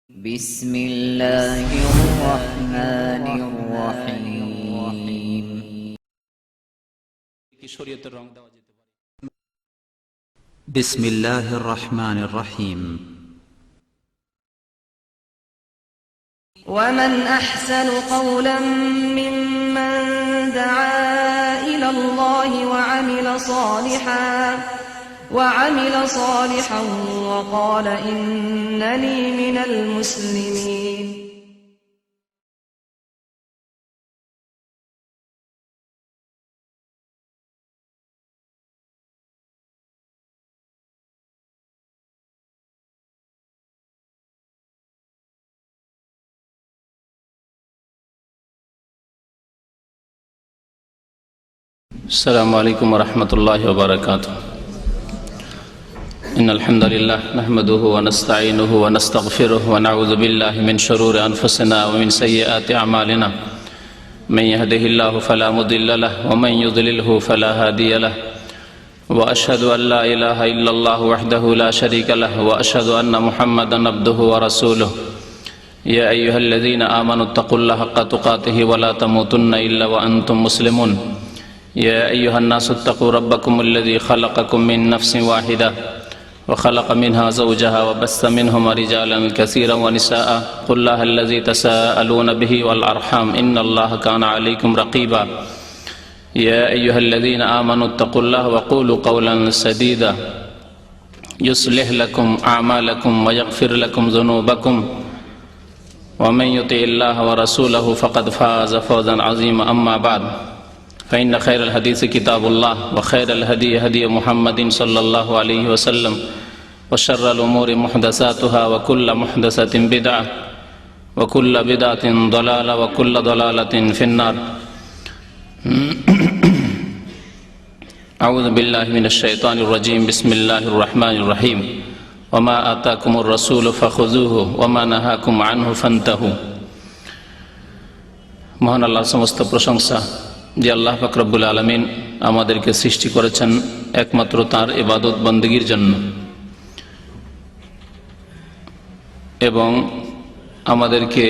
بسم الله الرحمن الرحيم بسم الله الرحمن الرحيم ومن أحسن قولا ممن دعا إلى الله وعمل صالحا وقال إنني من المسلمين السلام عليكم ورحمة الله وبركاته. إن الحمد لله نحمده ونستعينه ونستغفره ونعوذ بالله من شرور أنفسنا ومن سيئات أعمالنا. من يهده الله فلا مضل له ومن يضلله فلا هادي له. وأشهد أن لا إله إلا الله وحده لا شريك له وأشهد أن محمدا عبده ورسوله. يا أيها الذين آمنوا اتقوا الله حق تقاته ولا تموتن إلا وأنتم مسلمون. يا أيها الناس اتقوا ربكم الذي خلقكم من نفس واحدة وخلق منها زوجها وبث منهما رجالا كثيرا ونساء. قل الله الذي تساءلون به والأرحام إن الله كان عليكم رقيبا. يا أيها الذين آمنوا اتقوا الله وقولوا قولا سديدا يصلح لكم أعمالكم ويغفر لكم ذنوبكم ومن يطع الله ورسوله فقد فاز فوزا عظيما. أما بعد فإن خير الحديث كتاب الله وخير الهدي هدي محمد صلى الله عليه وسلم وشر الأمور محدثاتها وكل محدثة بدعة وكل بدعة ضلالة وكل ضلالة في النار. أعوذ بالله من الشيطان الرجيم. بسم الله الرحمن الرحيم. وما آتاكم الرسول فخذوه وما نهاكم عنه فانتهوا. মহান আল্লাহর সমস্ত প্রশংসা যে আল্লাহ পাক রব্বুল আলামিন আমাদেরকে সৃষ্টি করেছেন একমাত্র তার ইবাদত বন্দেগীর জন্য এবং আমাদেরকে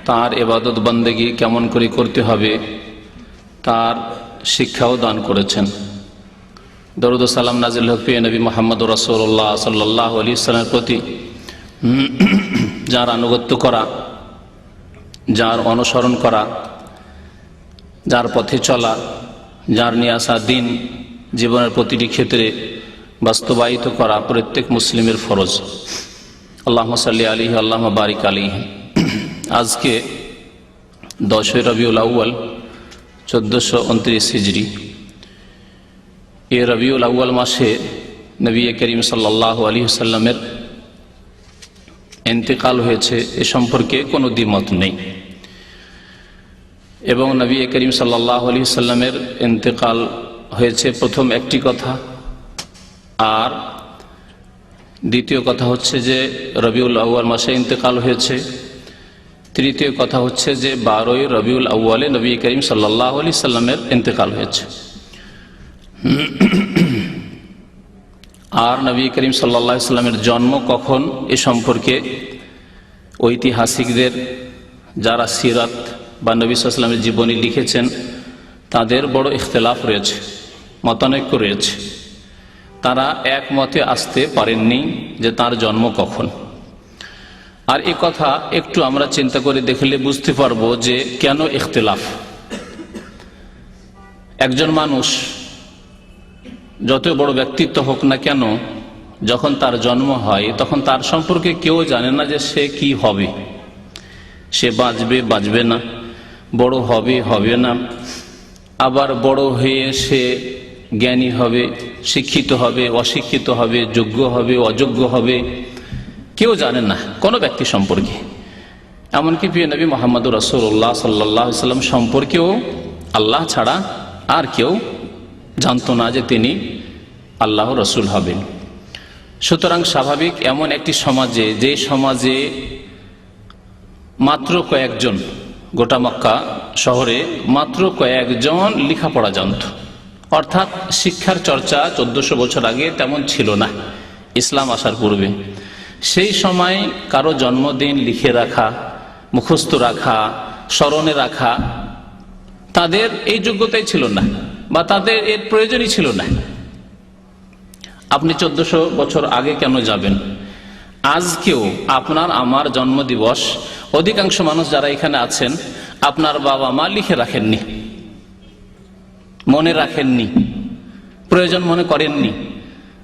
তার ইবাদত বন্দেগী কেমন করে করতে হবে তার শিক্ষাও দান করেছেন। দরুদ ও সালাম নাজিল হোক প্রিয় নবী মুহাম্মদ রাসূলুল্লাহ সাল্লাল্লাহু আলাইহি ওয়াসাল্লামের প্রতি, যার আনুগত্য করা, যার অনুসরণ করা, যার পথে চলা, যার নিয়ে আসা দিন জীবনের প্রতিটি ক্ষেত্রে বাস্তবায়িত করা প্রত্যেক মুসলিমের ফরজ। আল্লাহুম্মা সাল্লি আলাইহি আল্লাহুম্মা বারিক আলাইহি। আজকে 10 রবিউল আউয়াল 1429 হিজরি। এই রবিউল আউয়াল মাসে নবী করিম সাল্লাল্লাহু আলাইহি ওয়াসাল্লামের ইন্তেকাল হয়েছে, এ সম্পর্কে কোনো দ্বিমত নেই এবং নবী করিম সাল্লাল্লাহু আলাইহি ওয়াসাল্লামের ইন্তেকাল হয়েছে প্রথম একটি কথা, আর দ্বিতীয় কথা হচ্ছে যে রবিউল আউয়াল মাসে ইন্তেকাল হয়েছে। তৃতীয় কথা হচ্ছে যে 12ই রবিউল আউয়ালে নবী করিম সাল্লাল্লাহু আলাইহি ওয়াসাল্লামের ইন্তেকাল হয়েছে। আর নবী করিম সাল্লাল্লাহু আলাইহি ওয়াসাল্লামের জন্ম কখন এ সম্পর্কে ঐতিহাসিকদের, যারা সিরাত বা নবী সাল্লাল্লাহু আলাইহি ওয়াসাল্লামের জীবনী লিখেছেন, তাদের বড় ইখতিলাফ রয়েছে, মতানৈক্য রয়েছে। তারা একমতে আসতে পারেননি যে তার জন্ম কখন। আর এই কথা একটু আমরা চিন্তা করে দেখলে বুঝতে পারবো যে কেন ইখতিলাফ। একজন মানুষ যত বড় ব্যক্তিত্ব হোক না কেন, যখন তার জন্ম হয় তখন তার সম্পর্কে কেউ জানে না যে সে কি হবে, সে বাঁচবে বাঁচবে না, বড় হবে হবে না, আবার বড় হয়ে সে জ্ঞানী হবে, শিক্ষিত হবে, অশিক্ষিত হবে, যোগ্য হবে, অযোগ্য হবে, কেউ জানে না কোনো ব্যক্তি সম্পর্কে। এমনকি প্রিয় নবী মুহাম্মদ রাসূলুল্লাহ সাল্লাল্লাহু আলাইহি ওয়াসাল্লাম সম্পর্কেও আল্লাহ ছাড়া আর কেউ জানতো না যে তিনি আল্লাহ রসুল হবেন। সুতরাং স্বাভাবিক এমন একটি সমাজে, যে সমাজে মাত্র কয়েকজন, গোটা মক্কা শহরে মাত্র কয়েকজন লেখাপড়া জানত, অর্থাৎ শিক্ষার চর্চা 1400 বছর আগে তেমন ছিল না ইসলাম আসার পূর্বে। সেই সময় কারো জন্মদিন লিখে রাখা, মুখস্থ রাখা, স্মরণে রাখা তাদের এই যোগ্যতাই ছিল না, বা তাদের এর প্রয়োজনই ছিল না। আপনি 1400 বছর আগে কেন যাবেন? আজকেও আপনার আমার জন্মদিবস অধিকাংশ মানুষ যারা এখানে আছেন আপনার বাবা মা লিখে রাখেননি, মনে রাখেননি, প্রয়োজন মনে করেননি,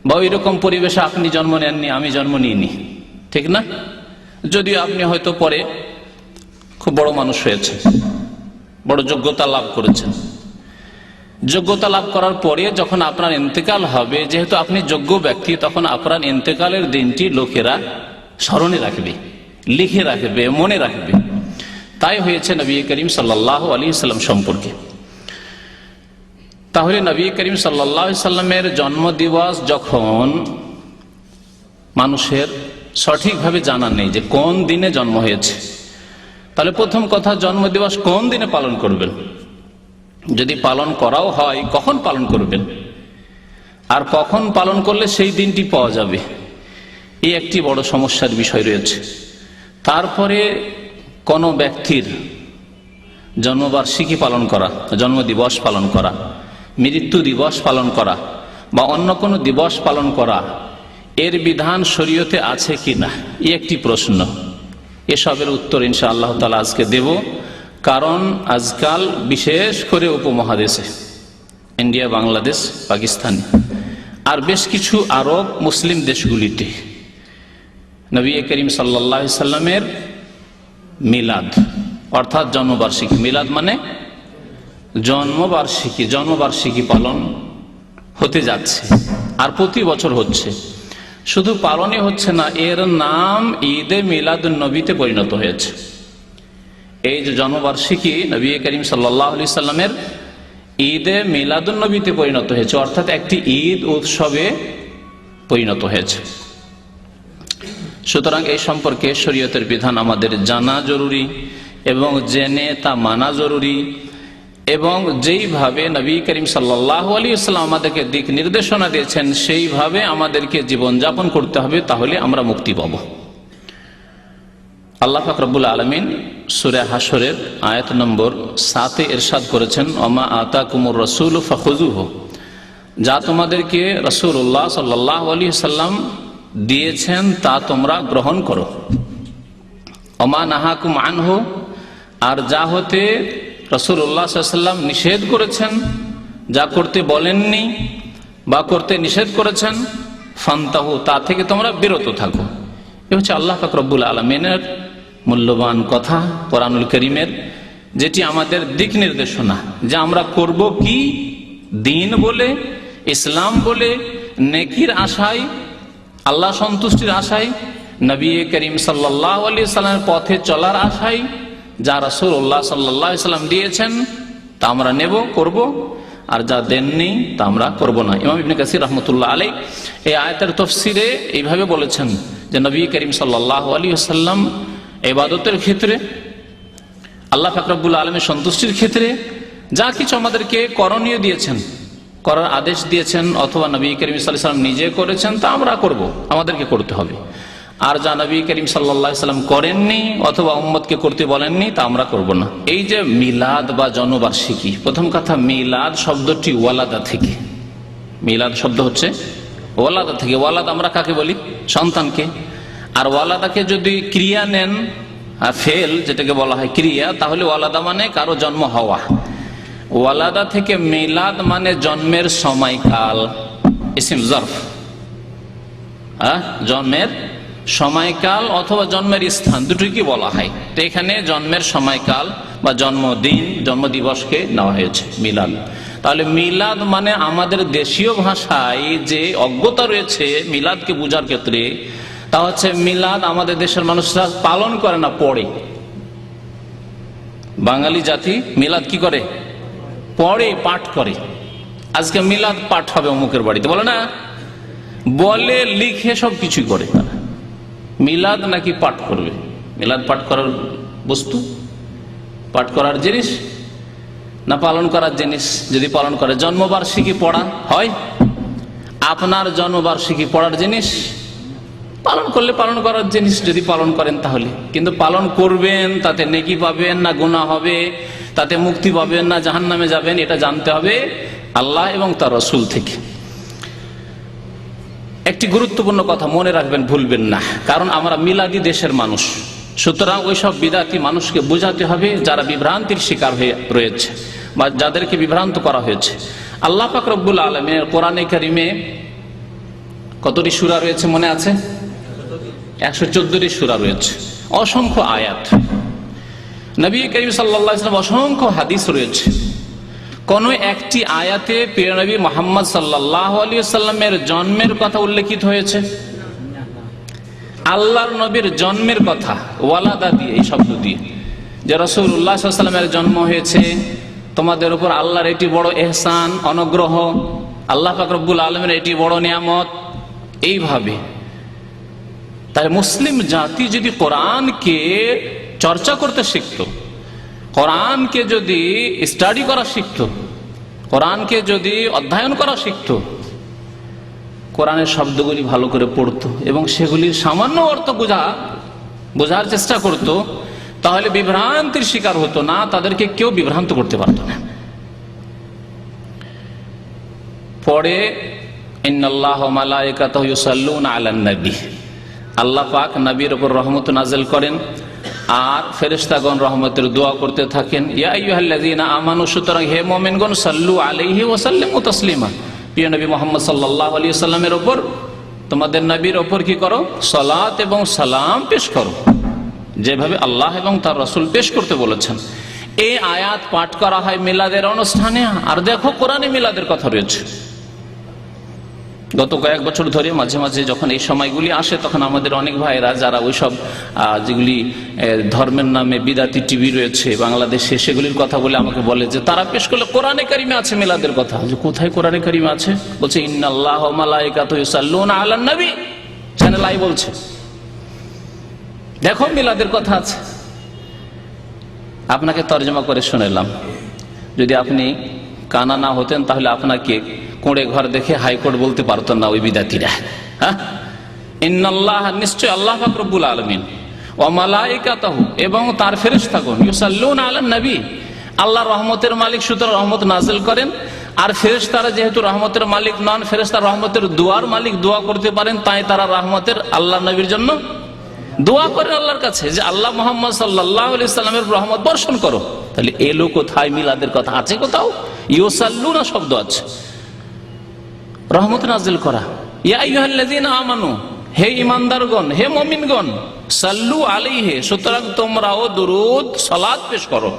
বা ওই রকম পরিবেশে আপনি জন্ম নেননি, আমি জন্ম নিইনি, ঠিক না? যদিও আপনি হয়তো পরে খুব বড় মানুষ হয়েছে, বড় যোগ্যতা লাভ করেছেন। যোগ্যতা লাভ করার পরে যখন আপনার ইন্তেকাল হবে, যেহেতু আপনি যোগ্য ব্যক্তি, তখন আপনার ইন্তেকালের দিনটি লোকেরা স্মরণে রাখবে, লিখে রাখবে, মনে রাখবে। তাই হয়েছে নবী করিম সাল্লাল্লাহু আলাইহি সাল্লাম সম্পর্কে। তাহলে নবী করিম সাল্লাল্লাহু আলাইহি সাল্লামের জন্মদিবস যখন মানুষের সঠিকভাবে জানা নেই যে কোন দিনে জন্ম হয়েছে, তাহলে প্রথম কথা, জন্মদিবস কোন দিনে পালন করবেন? যদি পালন করাও হয়, কখন পালন করবেন? আর কখন পালন করলে সেই দিনটি পাওয়া যাবে, এই একটি বড় সমস্যার বিষয় রয়েছে। তারপরে কোনো ব্যক্তির জন্মবার্ষিকী পালন করা, জন্মদিবস পালন করা, মৃত্যু দিবস পালন করা বা অন্য কোনো দিবস পালন করা, এর বিধান শরীয়তে আছে কি না, এই একটি প্রশ্ন। এসবের উত্তর ইনশাআল্লাহ তাআলা আজকে দেব। কারণ আজকাল বিশেষ করে উপমহাদেশে, ইন্ডিয়া, বাংলাদেশ, পাকিস্তান আর বেশ কিছু আরব মুসলিম দেশগুলিতে নবী করিম সাল্লাল্লাহু আলাইহি সাল্লামের মিলাদ অর্থাৎ জন্মবার্ষিকী, মিলাদ মানে জন্মবার্ষিকী পালন হতে যাচ্ছে, আর প্রতি বছর হচ্ছে। শুধু পালনই হচ্ছে না, এর নাম ঈদে মিলাদুন নবীতে পরিণত হয়েছে। এই যে জন্মবার্ষিকী নবী করিম সাল্লাল্লাহু আলাইহি সাল্লামের ঈদে মিলাদুন নবীতে পরিণত হয়েছে, অর্থাৎ একটি ঈদ উৎসবে পরিণত হয়েছে। সুতরাং এই সম্পর্কে শরীয়তের বিধান আমাদের জানা জরুরি এবং জেনে তা মানা জরুরি, এবং যেইভাবে নবী করিম সাল্লাল্লাহু আলাইহি ওয়াসাল্লাম আমাদেরকে দিক নির্দেশনা দিয়েছেন সেইভাবে আমাদেরকে জীবনযাপন করতে হবে, তাহলে আমরা মুক্তি পাব। আল্লাহ পাক রব্বুল আলামিন সূরা হাশরের আয়াত নম্বর 7-এ ইরশাদ করেছেন, ওমা আতাকুমুর রাসূলু ফাখুযুহু, যা তোমাদেরকে রাসূলুল্লাহ সাল্লাল্লাহু আলাইহি ওয়াসাল্লাম দিয়েছেন তা তোমরা গ্রহণ করো। ওমা নাহাকুম আনহু, আর যা হতে রাসূলুল্লাহ সাল্লাল্লাহু আলাইহি ওয়াসাল্লাম নিষেধ করেছেন, যা করতে বলেননি বা করতে নিষেধ করেছেন, ফান্তাহু, তা থেকে তোমরা বিরত থাকো। এ হচ্ছে আল্লাহ পাক রব্বুল আলামিনের মূল্যবান কথা কোরআনুল কারীমের, যেটি আমাদের দিক নির্দেশনা যে আমরা করব কি, দিন বলে, ইসলাম বলে, নেকির আশায়, আল্লাহ সন্তুষ্টির আশায়, নবী করিম সাল্লাল্লাহু আলাইহি সাল্লামের পথে চলার আশায় যা রাসূলুল্লাহ সাল্লাল্লাহু আলাইহি সাল্লাম দিয়েছেন তা আমরা নেব, করব, আর যা দেননি তা আমরা করব না। ইমাম ইবনে কাসির রাহমাতুল্লাহ আলাইহি এই আয়াতের তাফসীরে এইভাবে বলেছেন যে নবী করিম সাল্লাল্লাহু আলাইহি ওয়াসাল্লাম ইবাদতের ক্ষেত্রে, আল্লাহ পাক রব্বুল আলামিনের সন্তুষ্টির ক্ষেত্রে যা কিছু আমাদেরকে করণীয় দিয়েছেন, করার আদেশ দিয়েছেন, অথবা নবী করিম সাল্লাল্লাহু আলাইহি ওয়াসাল্লাম নিজে করেছেন, তা আমরা করব, আমাদেরকে করতে হবে। আর যা নবী করিম সাল্লাল্লাহু আলাইহি ওয়াসাল্লাম করেননি অথবা উম্মতকে করতে বলেননি তা আমরা করব না। এই যে মিলাদ বা জন্মবার্ষিকী, প্রথম কথা, মিলাদ শব্দটি ওয়ালাদা থেকে, মিলাদ শব্দ হচ্ছে ওয়ালাদা থেকে। ওয়ালাদ আমরা কাকে বলি? সন্তানকে। আর ওয়ালাদাকে যদি ক্রিয়া নেন, ফেল যেটাকে বলা হয় ক্রিয়া, তাহলে ওয়ালাদা মানে কারো জন্ম হওয়া। ওয়ালাদা থেকে মিলাদ মানে জন্মের সময়কাল, ইসিম জরফ, জন্মের সময়কাল অথবা জন্মের স্থান, দুটোই কি বলা হয়। তো এখানে জন্মের সময়কাল বা জন্মদিন, জন্মদিবসকে নেওয়া হয়েছে মিলাদ। তাহলে মিলাদ মানে আমাদের দেশীয় ভাষায় যে অজ্ঞতা রয়েছে মিলাদকে বোঝার ক্ষেত্রে, তা হচ্ছে মিলাদ আমাদের দেশের মানুষরা পালন করে না, পড়ে। বাঙালি জাতি মিলাদ কি করে? পড়ে, পাঠ করে। আজকে মিলাদ পাঠ হবে অমুকের বাড়িতে, বলে না, বলে, লিখে সব কিছুই করে তারা। মিলাদ নাকি পাঠ করবে? মিলাদ পাঠ করার বস্তু, পাঠ করার জিনিস না পালন করার জিনিস? যদি পালন করে, জন্মবার্ষিকী পড়া হয়? আপনার জন্মবার্ষিকী পড়ার জিনিস? পালন করলে পালন করার জিনিস যদি পালন করেন তাহলে, কিন্তু পালন করবেন তাতে নেকি পাবেন না গুনাহ হবে, তাতে মুক্তি পাবেন না জাহান্নামে যাবেন, এটা জানতে হবে আল্লাহ এবং তার রাসূল থেকে। একটি গুরুত্বপূর্ণ কথা মনে রাখবেন, ভুলবেন না, কারণ আমরা মিলাদি দেশের মানুষ, সুতরাং ওইসব বিদাতি মানুষকে বোঝাতে হবে যারা বিভ্রান্তির শিকার হয়ে রয়েছে বা যাদেরকে বিভ্রান্ত করা হয়েছে। আল্লাহ পাক রব্বুল আলামিনের কোরআনে কারিমে কতটি সূরা রয়েছে মনে আছে? 114টি সূরা রয়েছে, অসংখ্য আয়াত। নবী করিম সাল্লাল্লাহু আলাইহি ওয়াসাল্লাম অসংখ্য হাদিস রয়েছে। কোন একটি আয়াতে প্রিয় নবী মুহাম্মদ সাল্লাল্লাহু আলাইহি ওয়াসাল্লামের জন্মের কথা উল্লেখিত হয়েছে? আল্লাহর নবীর জন্মের কথা ওয়ালাদা দিয়ে, এই শব্দ দিয়ে, যে রাসূলুল্লাহ সাল্লাল্লাহু আলাইহি ওয়াসাল্লামের জন্ম হয়েছে, তোমাদের উপর আল্লাহর এটি বড় ইহসান, অনুগ্রহ, আল্লাহ পাক রব্বুল আলামিনের এটি বড় নিয়ামত। এইভাবে তাই মুসলিম জাতি যদি কোরআনকে চর্চা করতে শিখত, কোরআনকে যদি স্টাডি করা শিখত, কোরআনকে যদি অধ্যয়ন করা শিখত, কোরআনের শব্দগুলি ভালো করে পড়তো এবং সেগুলির সামান্য অর্থ বোঝার চেষ্টা করত, তাহলে বিভ্রান্তির শিকার হতো না, তাদেরকে কেউ বিভ্রান্ত করতে পারত না। পরে ইন্নাল্লাহা ওয়া মালাইকাতাহু ইউসাল্লুনা আলান নবী, আল্লাহ পাক নবীর উপর রহমত নাযিল করেন আর ফেরেশতাগণ রহমতের দোয়া করতে থাকেন। ইয়া আইয়ুহাল্লাযীনা আমানু, সুতরাং হে মুমিনগণ, সাল্লু আলাইহি ওয়া সাল্লিমু তাসলিমা, প্রিয় নবী মুহাম্মদ সাল্লাল্লাহু আলাইহি ওয়াসাল্লামের উপর, তোমাদের নবীর উপর কি করো? সালাত এবং সালাম পেশ করো, যেভাবে আল্লাহ এবং তার রাসূল পেশ করতে বলেছেন। এই আয়াত পাঠ করা হয় মিলাদের অনুষ্ঠানে। আর দেখো কোরআনে মিলাদের কথা রয়েছে। গত কয়েক বছর ধরে মাঝে মাঝে যখন এই সময়গুলি আসে, তখন আমাদের অনেক ভাইরা যারা ওইসব যেগুলি ধর্মের নামে বিদাতি টিভি রয়েছে বাংলাদেশে, সেগুলির কথা বলে আমাকে বলে যে তারা পেশ করলে কোরআনে কারিমে আছে মিলাদের কথা। যে কোথায় কোরআনে কারিমে আছে? বলছে ইন্নাল্লাহা ওয়া মালাইকাতুহু ইউসাল্লুনা আলান নবী, চ্যানেল আই বলছে, দেখো মিলাদের কথা আছে। আপনাকে তরজমা করে শুনালাম, যদি আপনি কানা না হতেন তাহলে আপনাকে কোড়ে ঘর দেখে হাইকোর্ট বলতে পারতেন না ওই বিদাতিরা। হ্যাঁ, ইন্নাল্লাহ, নিশ্চয় আল্লাহ পাক রব্বুল আলামিন, ওয়া মালাইকাতুহু, এবং তার ফেরেশতাগণ, ইউসাল্লুনা আলান নবী, আল্লাহ রহমতের মালিক, সুতরাং রহমত নাযিল করেন। আর ফেরেশতারা যেহেতু রহমতের মালিক নন, ফেরেশতা রহমতের দুয়ার মালিক, দোয়া করতে পারেন, তাই তারা রহমতের আল্লাহ নবীর জন্য দোয়া করেন আল্লাহর কাছে যে আল্লাহ মুহাম্মদ সাল্লাল্লাহু আলাইহি সাল্লামের রহমত বর্ষণ করো। তাহলে এলো কোথায়? মিলাদের কথা আছে কোথাও? ইউসাল্লুনা শব্দ আছে, রহমত নাযিল করা। ইয়া আইয়ুহাল্লাযীনা আমানু, হে ঈমানদারগণ, হে মুমিনগণ, সাল্লু আলাইহি, সুতরাং তোমরাও দুরূদ সালাত পেশ করো।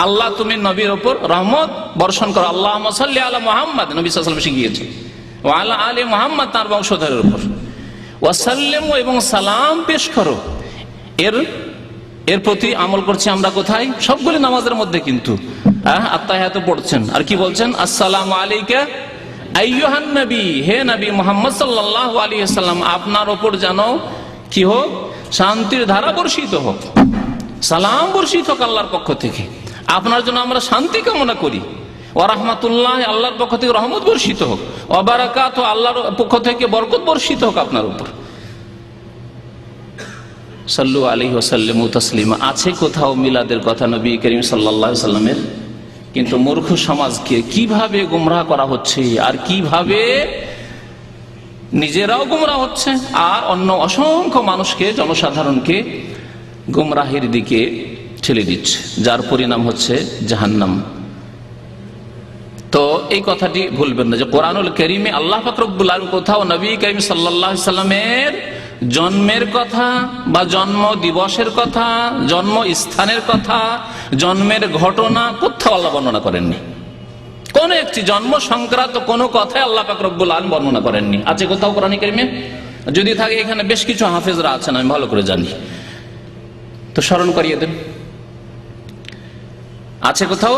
আল্লাহ তুমি নবীর উপর রহমত বর্ষণ করো। আল্লাহুম্মা সাল্লি আলা মুহাম্মদ, নবী সাল্লাল্লাহু আলাইহি ওয়াসাল্লাম শিখিয়েছেন, ওয়া আলা আলি মুহাম্মদ, তার বংশধরের উপর, ওয়া সাল্লিমু, এবং সালাম পেশ করো। এর প্রতি আমল করছি আমরা কোথায়? সবগুলি নামাজের মধ্যে কিন্তু আত্তাহিয়াত পড়ছেন। আর কি বলছেন? আসসালামু আলাইকা আইয়ুহান নবী, হে নবী মুহাম্মদ সাল্লাল্লাহু আলাইহি ওয়াসাল্লাম, আপনার উপর যেন কি হোক? শান্তির ধারা বর্ষিত হোক, সালাম বর্ষিত হোক আল্লাহর পক্ষ থেকে। আপনার জন্য আমরা শান্তি কামনা করি। ওয়া রাহমাতুল্লাহ, আল্লাহর পক্ষ থেকে রহমত বর্ষিত হোক। ওয়া বারাকাতুহু, আল্লাহর পক্ষ থেকে বরকত বর্ষিত হোক আপনার উপর। সাল্লু আলাইহি ওয়া সাল্লিমু তাসলিমা আছে কোথাও মিলাদের কথা নবী করিম সাল্লাল্লাহু আলাইহি ওয়াসাল্লামের? কিন্তু মূর্খ সমাজকে কিভাবে গুমরাহ করা হচ্ছে, আর কিভাবে নিজেরাও গুমরাহ হচ্ছে, আর অন্য অসংখ্য মানুষকে, জনসাধারণকে গুমরাহের দিকে ঠেলে দিচ্ছে, যার পরিণাম হচ্ছে জাহান্নাম। তো এই কথাটি ভুলবেন না যে কোরআনুল কারীমে আল্লাহ পাক রব্বুল আলামিন কোথাও নবী করিম সাল্লাল্লাহু আলাইহি ওয়াসাল্লামের জন্মের কথা বা জন্ম দিবসের কথা, জন্ম স্থানের কথা, জন্মের ঘটনা কোথাও আল্লাহ বর্ণনা করেননি। কোন একটি জন্ম সংক্রান্ত কোনো কথাই আল্লাহ পাক রব্বুল আলামিন বর্ণনা করেননি। আছে কোথাও কোরআন কারীমে? যদি থাকে, এখানে বেশ কিছু হাফেজরা আছেন, আমি ভালো করে জানি, তো স্মরণ করিয়ে দেন। আছে কোথাও?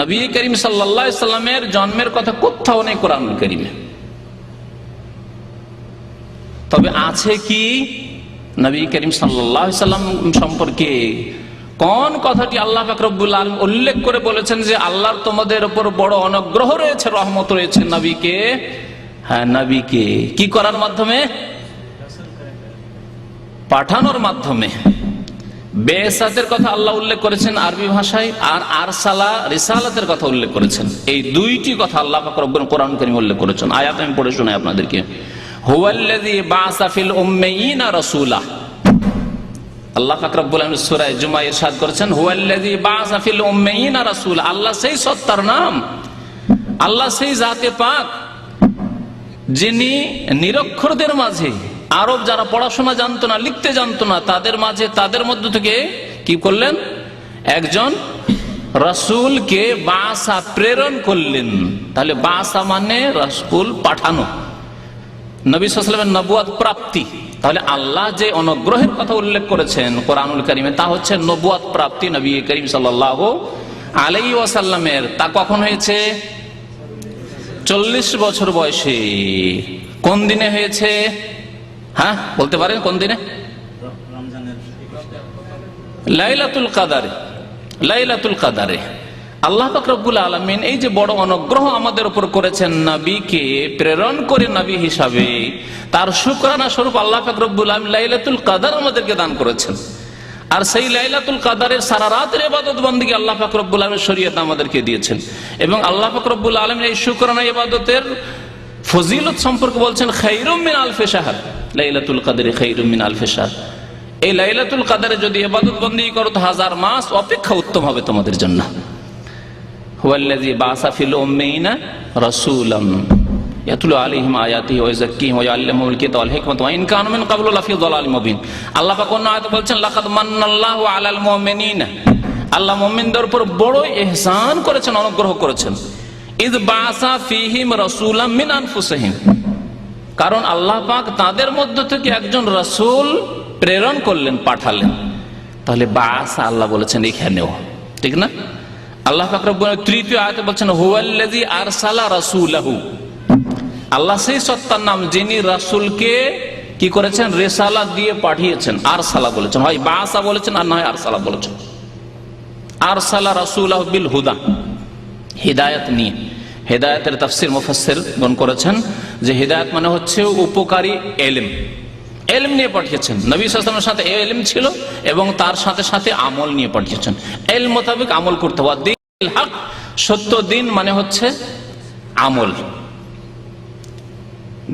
নবী করিম সাল্লাল্লাহু আলাইহি ওয়াসাল্লামের জন্মের কথা কোথাও নেই কোরআনুল কারীমে। তবে আছে কি নবী করিম সাল্লাল্লাহু আলাইহি ওয়াসাল্লাম সম্পর্কে কোন কথাটি আল্লাহ পাক রব্বুল আলামিন উল্লেখ করে বলেছেন যে আল্লাহর তোমাদের উপর বড় অনুগ্রহ রয়েছে, রহমত রয়েছে নবীকে? হ্যাঁ, নবীকে কি করার মাধ্যমে? পাঠানোর মাধ্যমে। বেসাতের কথা আল্লাহ উল্লেখ করেছেন আরবি ভাষায়, আর আরসালা রিসালাতের কথা উল্লেখ করেছেন। এই দুইটি কথা আল্লাহ পাক রব্বুল কোরআন কারীমে উল্লেখ করেছেন। আয়াত আমি পড়ে শোনাই আপনাদেরকে। হুয়াল্লাযী বাআসা ফিল উম্মিয়িনা রাসূলা, আল্লাহ পাক রব্বুল আলামিন সূরা জুমা ইরশাদ করেছেন হুয়াল্লাযী বাআসা ফিল উম্মিয়িনা রাসূলা। আল্লাহ সেই সত্তার নাম, আল্লাহ সেই জাতে পাক যিনি নিরক্ষরদের মাঝে, আরব যারা পড়াশোনা জানতো না, লিখতে জানতো না, তাদের মাঝে, তাদের মধ্য থেকে কি করলেন? একজন রাসূলকে বাসা প্রেরণ করলেন। তাহলে বাসা মানে রাসূল পাঠানো, নবী সাল্লাল্লাহু আলাইহি ওয়াসাল্লামের নবুয়ত প্রাপ্তি। তাহলে আল্লাহ যে অনুগ্রহের কথা উল্লেখ করেছেন কোরআনুল কারীমে, তা হচ্ছে নবুয়ত প্রাপ্তি নবী করিম সাল্লাল্লাহু আলাইহি ওয়াসাল্লামের। তা কখন হয়েছে? 40 বছর বয়সে। কোন দিনে হয়েছে? হ্যাঁ, বলতে পারেন কোন দিনে? লাইলাতুল কাদারে। লাইলাতুল কাদারে আল্লাহ পাক রব্বুল আলামিন এই যে বড় অনুগ্রহ আমাদের উপর করেছেন, নবীকে প্রেরণ করে নবী হিসাবে, তার শুকরানা স্বরূপ আল্লাহ পাক রব্বুল আলামিন লাইলাতুল কাদার আমাদেরকে দান করেছেন। আর সেই লাইলাতুল কাদারের সারা রাতের ইবাদত বন্দেগী আল্লাহ পাক রব্বুল আলামিন শরীয়ত আমাদেরকে দিয়েছেন। এবং আল্লাহ পাক রব্বুল আলামিন এই শুকরানা ইবাদতের ফজিলত সম্পর্কে বলছেন খায়রুম মিন আলফি শাহর, লাইলাতুল কাদরি খায়রুম মিন আলফি শাহর। এই লাইলাতুল কাদরে যদি ইবাদত বন্দেগী করো তো 1000 মাস অপেক্ষা উত্তম হবে তোমাদের জন্য। হুয়াল্লাযী বাআসা ফিল উম্মিয়িনা রাসূলান ইয়াতলু আলাইহিম আয়াতিহি ওয়া ইউযাক্কিহিম ওয়া ইউআল্লিমুহুমুল কিতাবা ওয়াল হিকমাতা ওয়া ইন কানু মিন ক্বাবলু লাফি যালালিম মুবিন। আল্লাহ পাক অন্য আয়াতে বলছেন লাকাদ মান্নাল্লাহু আলাল মুমিনিনা, আল্লাহ মুমিনদের উপর বড় ইহসান করেছেন, অনুগ্রহ করেছেন। ইয বাআসা ফীহিম রাসূলাম মিন আনফুসিহিম, কারণ আল্লাহ পাক তাদের মধ্য থেকে একজন রাসূল প্রেরণ করলেন, পাঠালেন। তাহলে বাআসা আল্লাহ বলেছেন এখানেও, ঠিক না? আল্লাহ পাক রব্বুল আলামিন তৃতীয় আয়াতে বলছেন হুয়াল্লাযী আরসালা রাসূলাহু, আল্লাহ সেই সত্তার নাম যিনি রাসূলকে কি করেছেন? রিসালাত দিয়ে পাঠিয়েছেন। আরসালা বলেছেন, হয় বাআসা বলেছেন আর না হয় আরসালা বলেছেন। আরসালা রাসূলাহু বিল হুদা, হিদায়াত নিয়ে। হিদায়াতের তাফসীর মুফাসসির গণ করেছেন যে হিদায়াত মানে হচ্ছে উপকারী ইলম, ইলম নিয়ে পাঠিয়েছেন। নবী সাল্লাল্লাহু আলাইহি ওয়াসাল্লামের সাথে ইলম ছিল এবং তার সাথে সাথে আমল নিয়ে পাঠিয়েছেন। ইলম মোতাবেক আমল করতে হবে। দ্বীনুল হক, সত্য দিন মানে হচ্ছে আমল।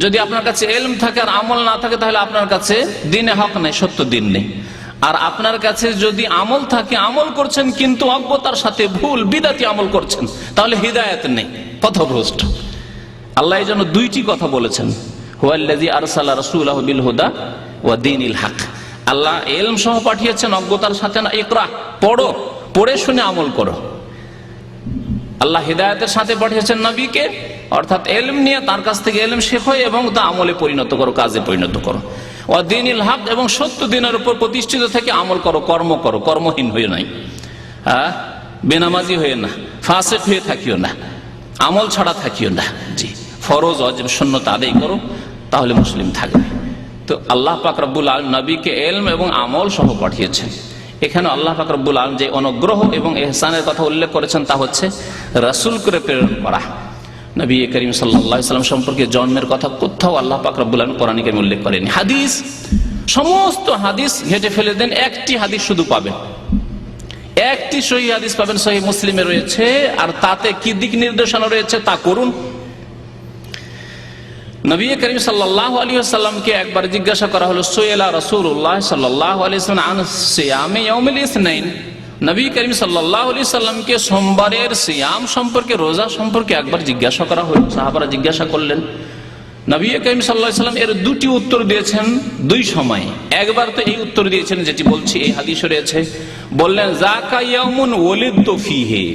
যদি আপনার কাছে ইলম থাকে আর আমল না থাকে তাহলে আপনার কাছে দ্বীনে হক নেই, সত্য দিন নেই। আর আপনার কাছে যদি আমল থাকে, আমল করছেন কিন্তু অজ্ঞতার সাথে ভুল বিদাতি আমল করছেন, তাহলে হিদায়াত নেই, পথভ্রষ্ট। আল্লাহ এই জন্য দুইটি কথা বলেছেন, হুয়াল্লাযী আরসালা রাসূলাহু বিল হুদা ওয়া দীনিল হক। আল্লাহ ইলম সহ পাঠিয়েছেন, অজ্ঞতার সাথে না। ইকরা, পড়ো, পড়ে শুনে আমল করো। আল্লাহ হিদায়াতের সাথে পাঠিয়েছেন নবীকে, অর্থাৎ ইলম নিয়ে তার কাছ থেকে ইলম শেখো এবং তা আমলে পরিণত করো, কাজে পরিণত করো। ওয়া দীনিল হক, এবং সত্য দিনের উপর প্রতিষ্ঠিত থেকে আমল করো, কর্ম করো, কর্মহীন হয়ে নাই, হ্যাঁ, বেনামাজি হয়ে না, ফাসিক হয়ে থাকিও না, আমল ছাড়া থাকিও না। জি, ফরজ ওয়াজিব সুন্নাত আদায় করো, তাহলে মুসলিম থাকবে। তো আল্লাহ পাক রব্বুল আলামিন নবীকে ইলম এবং আমল সহ পাঠিয়েছেন। এখানে আল্লাহ পাক রব্বুল আলামিন যে অনুগ্রহ এবং ইহসানের কথা উল্লেখ করেছেন তা হচ্ছে রাসূল করে প্রেরণ করা। নবী করিম সাল্লাল্লাহু আলাইহি ওয়াসাল্লাম সম্পর্কে জন্মের কথা কোথাও আল্লাহ পাক রব্বুল আলামিন কোরআনে কারীমে উল্লেখ করেন। হাদিস, সমস্ত হাদিস ঘেটে ফেলে দেন, একটি হাদিস শুধু পাবেন, একটি সহিহ হাদিস পাবেন, সহিহ মুসলিমে রয়েছে। আর তাতে কি দিক নির্দেশনা রয়েছে তা করুন। নবী করিম সাল্লাল্লাহু আলাইহি ওয়াসাল্লামকে একবার জিজ্ঞাসা করা হলো, সুইলা রাসূলুল্লাহ সাল্লাল্লাহু আলাইহি ওয়াসাল্লাম আন সিয়ামি ইয়াউমিল ইসনাইন। নবী করিম সাল্লাল্লাহু আলাইহি ওয়াসাল্লামকে সোমবারের সিয়াম সম্পর্কে, রোজা সম্পর্কে একবার জিজ্ঞাসা করা হলো। সাহাবারা জিজ্ঞাসা করলেন, নবী করিম সাল্লাল্লাহু আলাইহি ওয়াসাল্লাম এর দুটি উত্তর দিয়েছেন দুই সময়। একবার তো এই উত্তর দিয়েছেন যেটি বলছি, এই হাদিসে রয়েছে, বললেন যাকা ইয়াউমুন ওয়ালিদতু ফীহি,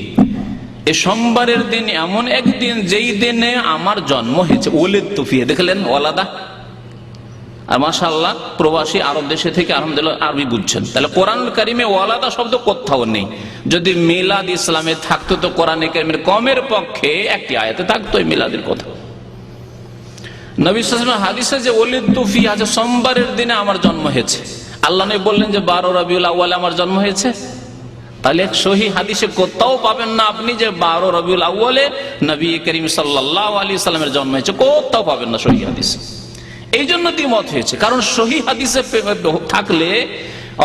এই সোমবারের দিন এমন একদিন যেই দিনে আমার জন্ম হয়েছে। ওয়ালিদতু ফীহি, দেখলেন ওয়ালাদা। আর মাশাআল্লাহ প্রবাসী আরব দেশে থেকে আলহামদুলিল্লাহ আরবি বুঝছেন। তাহলে কোরআনুল কারীমে ওয়ালাদা শব্দ কোথাও নেই। যদি মিলাদ ইসলামে থাকতো তো কোরআনে কারীমের কমের পক্ষে একটি আয়াতে থাকতো এই মিলাদের কথা। নবী সাল্লাল্লাহু আলাইহি ওয়াসাল্লাম হাদিসে যে ওয়ালিদতু ফীহি আছে, সোমবারের দিনে আমার জন্ম হয়েছে। আল্লাহ নবী বললেন যে 12 রবিউল আউয়ালে আমার জন্ম হয়েছে। তাহলে সহিহ হাদিসে কোথাও পাবেন না আপনি যে 12 রবিউল আউয়ালে নবী করিম সাল্লাল্লাহু আলাইহি ওয়াসাল্লামের জন্ম হয়েছে, কোথাও পাবেন না সহিহ হাদিসে। এই জন্য দ্বিমত হয়েছে। কারণ সহিহ হাদিসে থাকলে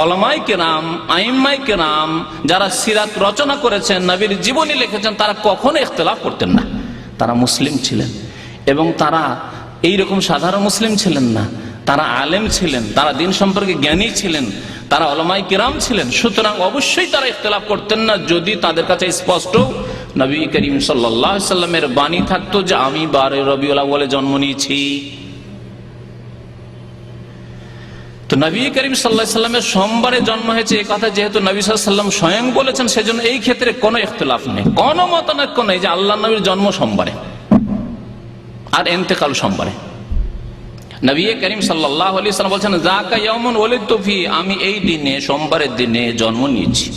উলামায়ে কেরাম, আইম্মায়ে কেরাম যারা সিরাত রচনা করেছেন, নবীর জীবনী লিখেছেন, তারা কখনো ইখতিলাফ করতেন না। তারা মুসলিম ছিলেন এবং তারা এইরকম সাধারণ মুসলিম ছিলেন না, তারা আলেম ছিলেন, তারা দিন সম্পর্কে জ্ঞানী ছিলেন, তারা উলামায়ে কেরাম ছিলেন। সুতরাং অবশ্যই তারা ইখতিলাফ করতেন না যদি তাদের কাছে স্পষ্ট নবী করিম সাল্লাল্লাহু আলাইহি সাল্লামের বাণী থাকতো যে আমি 12 রবিউল আউয়ালে জন্ম নিয়েছি। তো নবী করিম সাল্লাল্লাহু আলাইহি সাল্লামের সোমবারে জন্ম হয়েছে এই কথা যেহেতু নবী সাল্লাল্লাহু আলাইহি সাল্লাম স্বয়ং বলেছেন, সেজন্য এই ক্ষেত্রে কোনো ইখতিলাফ নেই, কোনো মতানৈক্য নেই যে আল্লাহর নবীর জন্ম সোমবারে আর ইন্তেকাল সোমবারে। নবী করিম সাল্লাল্লাহু আলাইহি সাল্লাম বলেছেন যাকা ইয়াউমুন ওয়ালিদতু ফি, আমি এই দিনে সোমবারের দিনে জন্ম নিয়েছি,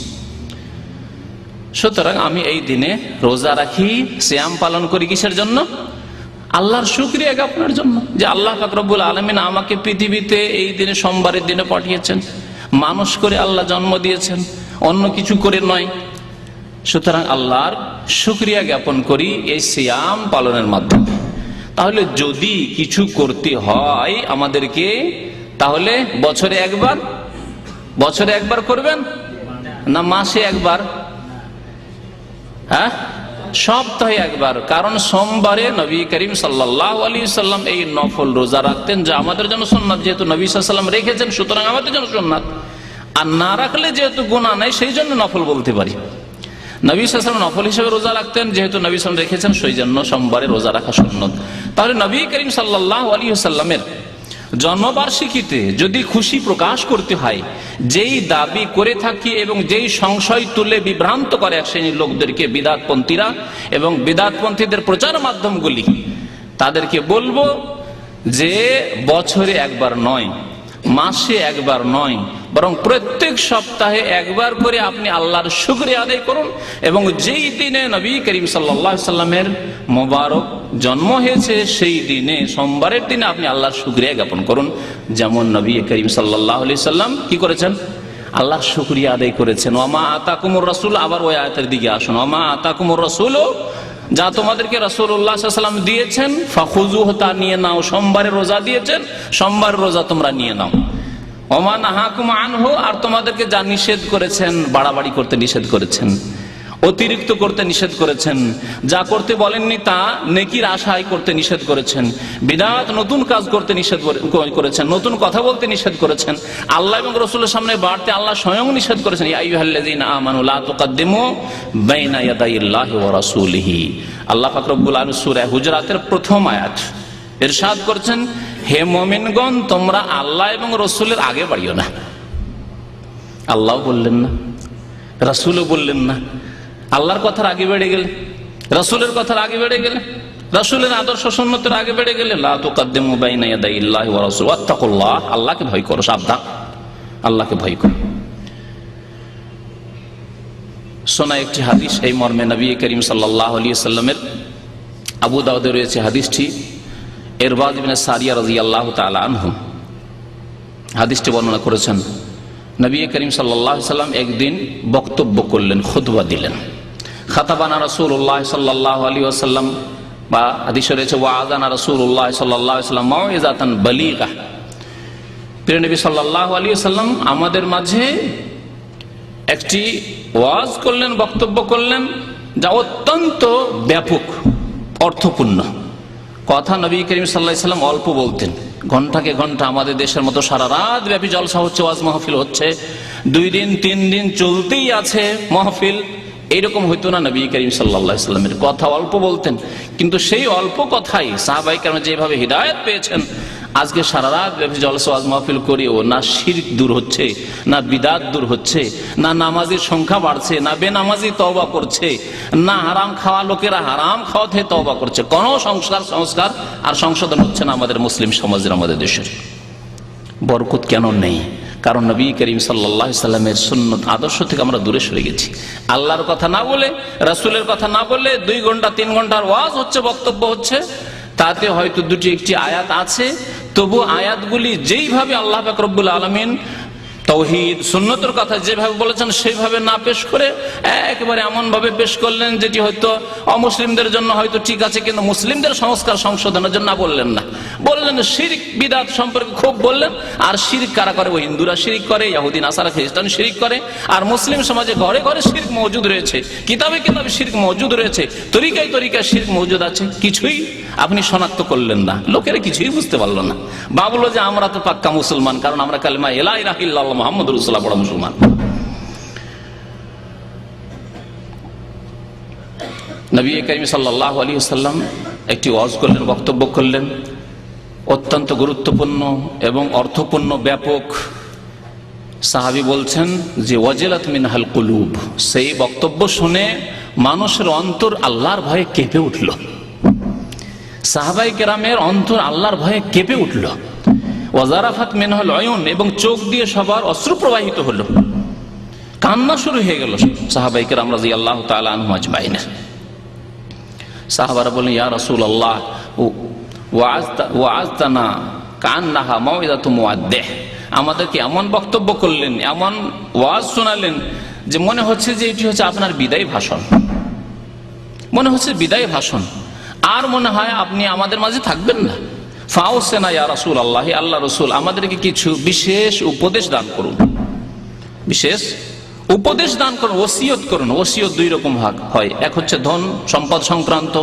সুতরাং আমি এই দিনে রোজা রাখি, সিয়াম পালন করি। কিসের জন্য? আল্লাহর শুকরিয়া জ্ঞাপনের জন্য যে আল্লাহ পাক রব্বুল আলামিন আমাকে পৃথিবীতে এই দিনে সোমবারের দিনে পাঠিয়েছেন, মানুষ করে আল্লাহ জন্ম দিয়েছেন, অন্য কিছু করে নয়। সুতরাং আল্লাহর শুকরিয়া জ্ঞাপন করি এই সিয়াম পালনের মাধ্যমে। তাহলে যদি কিছু করতে হয় আমাদেরকে, তাহলে বছরে একবার করবেন না মাসে একবার? হ্যাঁ, সপ্তাহে একবার। কারণ সোমবারে নবী করিম সাল্লাল্লাহু আলাইহি সাল্লাম এই নফল রোজা রাখতেন যা আমাদের জন্য সুন্নাত, যেহেতু নবী সাল্লাল্লাহু আলাইহি সাল্লাম রেখেছেন সুতরাং আমাদের জন্য সুন্নাত। আর না রাখলে যেহেতু গুনাহ নাই সেই জন্য নফল বলতে পারি। নবী সাল্লাল্লাহু আলাইহি ওয়াসাল্লাম নফল হিসেবে রোজা রাখতেন, যেহেতু নবী সাল্লাল্লাহু আলাইহি ওয়াসাল্লাম রেখেছেন সেই জন্য সোমবারে রোজা রাখা সুন্নাত। তাহলে নবী করিম সাল্লাল্লাহু আলাইহি ওয়াসাল্লামের জন্মবার্ষিকীতে যদি খুশি প্রকাশ করতে হয়, যেই দাবি করে থাকি এবং যেই সংশয় তুলে বিভ্রান্ত করে এক শ্রেণীর লোকদেরকে, বিদআতপন্থীরা এবং বিদআতপন্থীদের প্রচার মাধ্যমগুলি, তাদেরকে বলবো যে বছরে একবার নয়, মাসে একবার নয়, বরং প্রত্যেক সপ্তাহে একবার করে আপনি আল্লাহর শুকরিয়া আদায় করুন এবং যেই দিনে নবী করিম সাল্লাল্লাহু আলাইহি সাল্লামের মোবারক জন্ম হয়েছে সেই দিনে সোমবারের দিনে আপনি আল্লাহর শুকরিয়া জ্ঞাপন করুন। যেমন নবী করিম সাল্লাল্লাহু আলাইহি সাল্লাম কি করেছেন? আল্লাহর শুকরিয়া আদায় করেছেন। ওমা আতাকুমুর রাসূল, আবার ওই আয়াতের দিকে আসুন, ওমা আতাকুমুর রাসূল, যা তোমাদেরকে রাসূলুল্লাহ সাল্লাল্লাহু আলাইহি ওয়াসাল্লাম দিয়েছেন, ফাখুযুহু, তা নিয়ে নাও। সোমবারে রোজা দিয়েছেন, সোমবার রোজা তোমরা নিয়ে নাও। ওমা নাহাকুম আনহু, আর তোমাদেরকে যা নিষেধ করেছেন, বাড়াবাড়ি করতে নিষেধ করেছেন, অতিরিক্ত করতে নিষেধ করেছেন, যা করতে বলেননি তা নেকির আশায় করতে নিষেধ করেছেন, বিদআত নতুন কাজ করতে নিষেধ করেছেন, নতুন কথা বলতে নিষেধ করেছেন, আল্লাহ এবং রাসূলের সামনে বাড়তে আল্লাহ স্বয়ং নিষেধ করেছেন। ইয়া আইয়ুহাল্লাযীনা আমানু লা তুকদ্দিমু বাইনা ইয়াদাইল্লাহি ওয়া রাসূলিহি। আল্লাহ পাক রব্বুল আলামিন সূরা হুজরাতের প্রথম আয়াত ইরশাদ করেছেন, হে মুমিনগণ, তোমরা আল্লাহ এবং রাসূলের আগে বাড়িও না। আল্লাহ বললেন না, রাসূলও বললেন না, আল্লাহর কথার আগে বেড়ে গেলে, রাসূলের কথার আগে বেড়ে গেলে, রাসূলের আদর্শ সুন্নতের আগে বেড়ে গেলে, লা তুকদ্দিমু বাইনা ইয়াদাইল্লাহি ওয়া রাসূলিহি ওয়াত্তাকুল্লাহ, আল্লাহকে ভয় করো, সাবধান, আল্লাহকে ভয় করো। শোনা একটি হাদিস এই মর্মে, নবী করিম সাল্লাল্লাহু আলাইহি সাল্লামের, আবু দাউদে রয়েছে হাদিসটি, ইরবাদ ইবনে সারিয়া রাদিয়াল্লাহু তাআলা আনহু হাদিসটি বর্ণনা করেছেন। নবী করিম সাল্লাল্লাহু আলাইহি সাল্লাম একদিন বক্তব্য করলেন, খুতবা দিলেন। খাতাবানা রাসূলুল্লাহ সাল্লাল্লাহু আলাইহি ওয়াসাল্লাম, বা হাদিসে রয়েছে ওয়াআযানা রাসূলুল্লাহ সাল্লাল্লাহু আলাইহি ওয়াসাল্লাম মাউইযাতান বালিগা। প্রিয় নবী সাল্লাল্লাহু আলাইহি ওয়াসাল্লাম আমাদের মাঝে একটি ওয়াজ করলেন, বক্তব্য করলেন যা অত্যন্ত ব্যাপক, অর্থপূর্ণ কথা। নবী করিম সাল্লাল্লাহু আলাইহি ওয়াসাল্লাম অল্প বলতেন, ঘন্টাকে ঘন্টা আমাদের দেশের মতো সারা রাত ব্যাপী জলসা হচ্ছে, ওয়াজ মাহফিল হচ্ছে, 2 দিন 3 দিন চলতেই আছে মাহফিল, এইরকম হইতো না। নবী করিম সাল্লাল্লাহু আলাইহি ওয়াসাল্লামের কথা অল্প বলতেন, কিন্তু সেই অল্প কথাই সাহাবায়ে কেরাম যেভাবে হিদায়াত পেয়েছেন, আজকে সারা রাত ব্যাপী জলসা ওয়াজ মাহফিল করেও না শিরক দূর হচ্ছে, না বিদআত দূর হচ্ছে, না নামাজের সংখ্যা বাড়ছে, না বেনামাজি তওবা করছে, না হারাম খাওয়া লোকেরা হারাম খাওয়া থেকে তওবা করছে, কোনো সংস্কার আর সংশোধন হচ্ছে না আমাদের মুসলিম সমাজের, আমাদের দেশের। বরকত কেন নেই? কারণ নবী করিম সাল্লাল্লাহু আলাইহি সাল্লামের সুন্নাত আদর্শ থেকে আমরা দূরে সরে গেছি। আল্লাহর কথা না বলে, রাসূলের কথা না বলে 2 ঘন্টা 3 ঘন্টার ওয়াজ হচ্ছে, বক্তব্য হচ্ছে, তাতে হয়তো 2টি 1টি আয়াত আছে, তবু আয়াতগুলি যেইভাবে আল্লাহ পাক রব্বুল আলামিন তাওহীদ সুন্নতের কথা যেভাবে বলেছেন সেইভাবে না পেশ করে একেবারে এমন ভাবে পেশ করলেন যেটি হয়তো অমুসলিমদের জন্য হয়তো ঠিক আছে, কিন্তু মুসলিমদের সংস্কার সংশোধনের জন্য বললেন না। বললেন শিরক বিদআত সম্পর্কে খুব বললেন। আর শিরক কারা করে? ওই হিন্দুরা শিরক করে, ইহুদি নাসারা খ্রিস্টান শিরক করে। আর মুসলিম সমাজে ঘরে ঘরে শিরক মওজুদ রয়েছে, কিতাবে কিতাবে শিরক মওজুদ রয়েছে, তরিকায় তরিকায় শিরক মওজুদ আছে। কিছুই আপনি শনাক্ত করলেন না, লোকেরা কিছুই বুঝতে পারলো না। ভাবলো যে আমরা তো পাক্কা মুসলমান, কারণ আমরা কালিমা লা ইলাহা ইল্লাল্লাহ মুহাম্মাদুর রাসূলুল্লাহ পড়া মুসলমান। নবী করিম সাল্লাল্লাহু আলাইহি ওয়াসাল্লাম একটি ওয়াজ করলেন, বক্তব্য করলেন, অত্যন্ত গুরুত্বপূর্ণ এবং অর্থপূর্ণ, ব্যাপক। সাহাবী বলছেন যে ওয়াজিলাত মিনহাল কুলুব, সেই বক্তব্য শুনে মানুষের অন্তর আল্লাহর ভয়ে কেঁপে উঠল। সাহাবায়ে কেরামের অন্তর আল্লাহর ভয়ে কেঁপে উঠল। ওয়াজারাফাত মিনহুল উয়ুন, এবং চোখ দিয়ে সবার অশ্রু প্রবাহিত হলো, কান্না শুরু হয়ে গেল সাহাবায়ে কেরাম রাদিয়াল্লাহু তাআলা আনহুম আজমাইন। সাহাবারা বললেন, ইয়া রাসূলুল্লাহ ওয়াআজতানা কান্নাহা মাউইযাতু মুআদ্দিহ, আমাদেরকে এমন বক্তব্য করলেন, এমন ওয়াজ শোনালেন যে মনে হচ্ছে যে এটি হচ্ছে আপনার বিদায় ভাষণ, মনে হচ্ছে বিদায় ভাষণ, আর মনে হয় আপনি আমাদের মাঝে থাকবেন না। ফাউসেনা ইয়া রাসূলুল্লাহ, আল্লাহ রাসূল আমাদেরকে কিছু বিশেষ উপদেশ দান করুন, বিশেষ উপদেশ দান করুন, ওসিয়ত করুন। ওসিয়ত দুই রকম ভাগ হয়, এক হচ্ছে ধন সম্পদ সংক্রান্ত,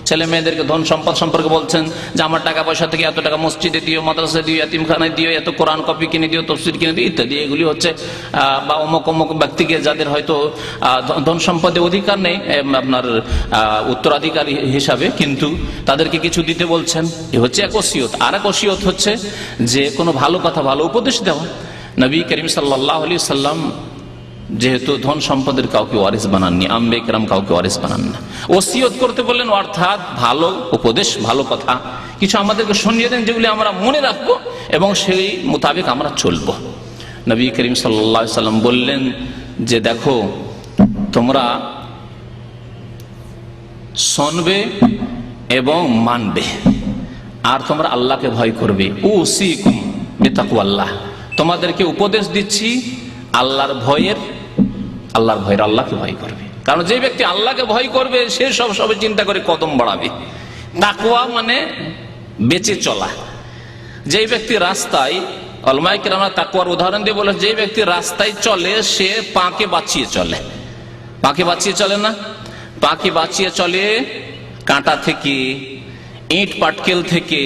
ছেলে মেয়েদেরকে ধন সম্পদ সম্পর্কে বলছেন যে আমার টাকা পয়সা থেকে এত টাকা মসজিদে দিও, মাদ্রাসায় দিও, এতিমখানায় দিও, এত কোরআন কপি কিনে দিও, তফসির কিনে দিও ইত্যাদি। এগুলি হচ্ছে বা অমুক অমুক ব্যক্তিকে যাদের হয়তো ধন সম্পদে অধিকার নেই আপনার উত্তরাধিকারী হিসাবে, কিন্তু তাদেরকে কিছু দিতে বলছেন, এ হচ্ছে এক ওসিয়ত। আর এক ওসিয়ত হচ্ছে যে কোনো ভালো কথা, ভালো উপদেশ দেওয়া। নবী করিম সাল্লাল্লাহু আলাইহি ওয়াসাল্লাম যেহেতু ধন সম্পদের কাউকে ওয়ারিস বানাননি, আম্বে কেরাম কাউকে ওয়ারিস বানান না, ওসিয়ত করতে বললেন, অর্থাৎ ভালো উপদেশ, ভালো কথা কিছু আমাদেরকে শুনিয়ে দেন যেগুলি আমরা মনে রাখবো এবং সেই মোতাবেক আমরা চলবো। নবী করিম সাল্লাল্লাহু আলাইহি ওয়াসাল্লাম বললেন যে দেখো, তোমরা শুনবে এবং মানবে, আর তোমরা আল্লাহকে ভয় করবে। উসিকুম বিতাকওয়াল্লাহ, তোমাদেরকে উপদেশ দিচ্ছি আল্লাহর ভয়ের, আল্লাহর ভয়ের, আল্লাহকে ভয় করবে। কারণ যে ব্যক্তি আল্লাহকে ভয় করবে সে সবে চিন্তা করে কদম বাড়াবে। তাকওয়া মানে বেঁচে চলা। যে ব্যক্তি রাস্তায়, উলামায়ে কেরাম তাকওয়ার উদাহরণ দিয়ে বলে, যে ব্যক্তি রাস্তায় চলে সে পাকে বাঁচিয়ে চলে। পাকে বাঁচিয়ে চলে না, পাকে বাঁচিয়ে চলে কাঁটা থেকে, ইট পাটকেল থেকে,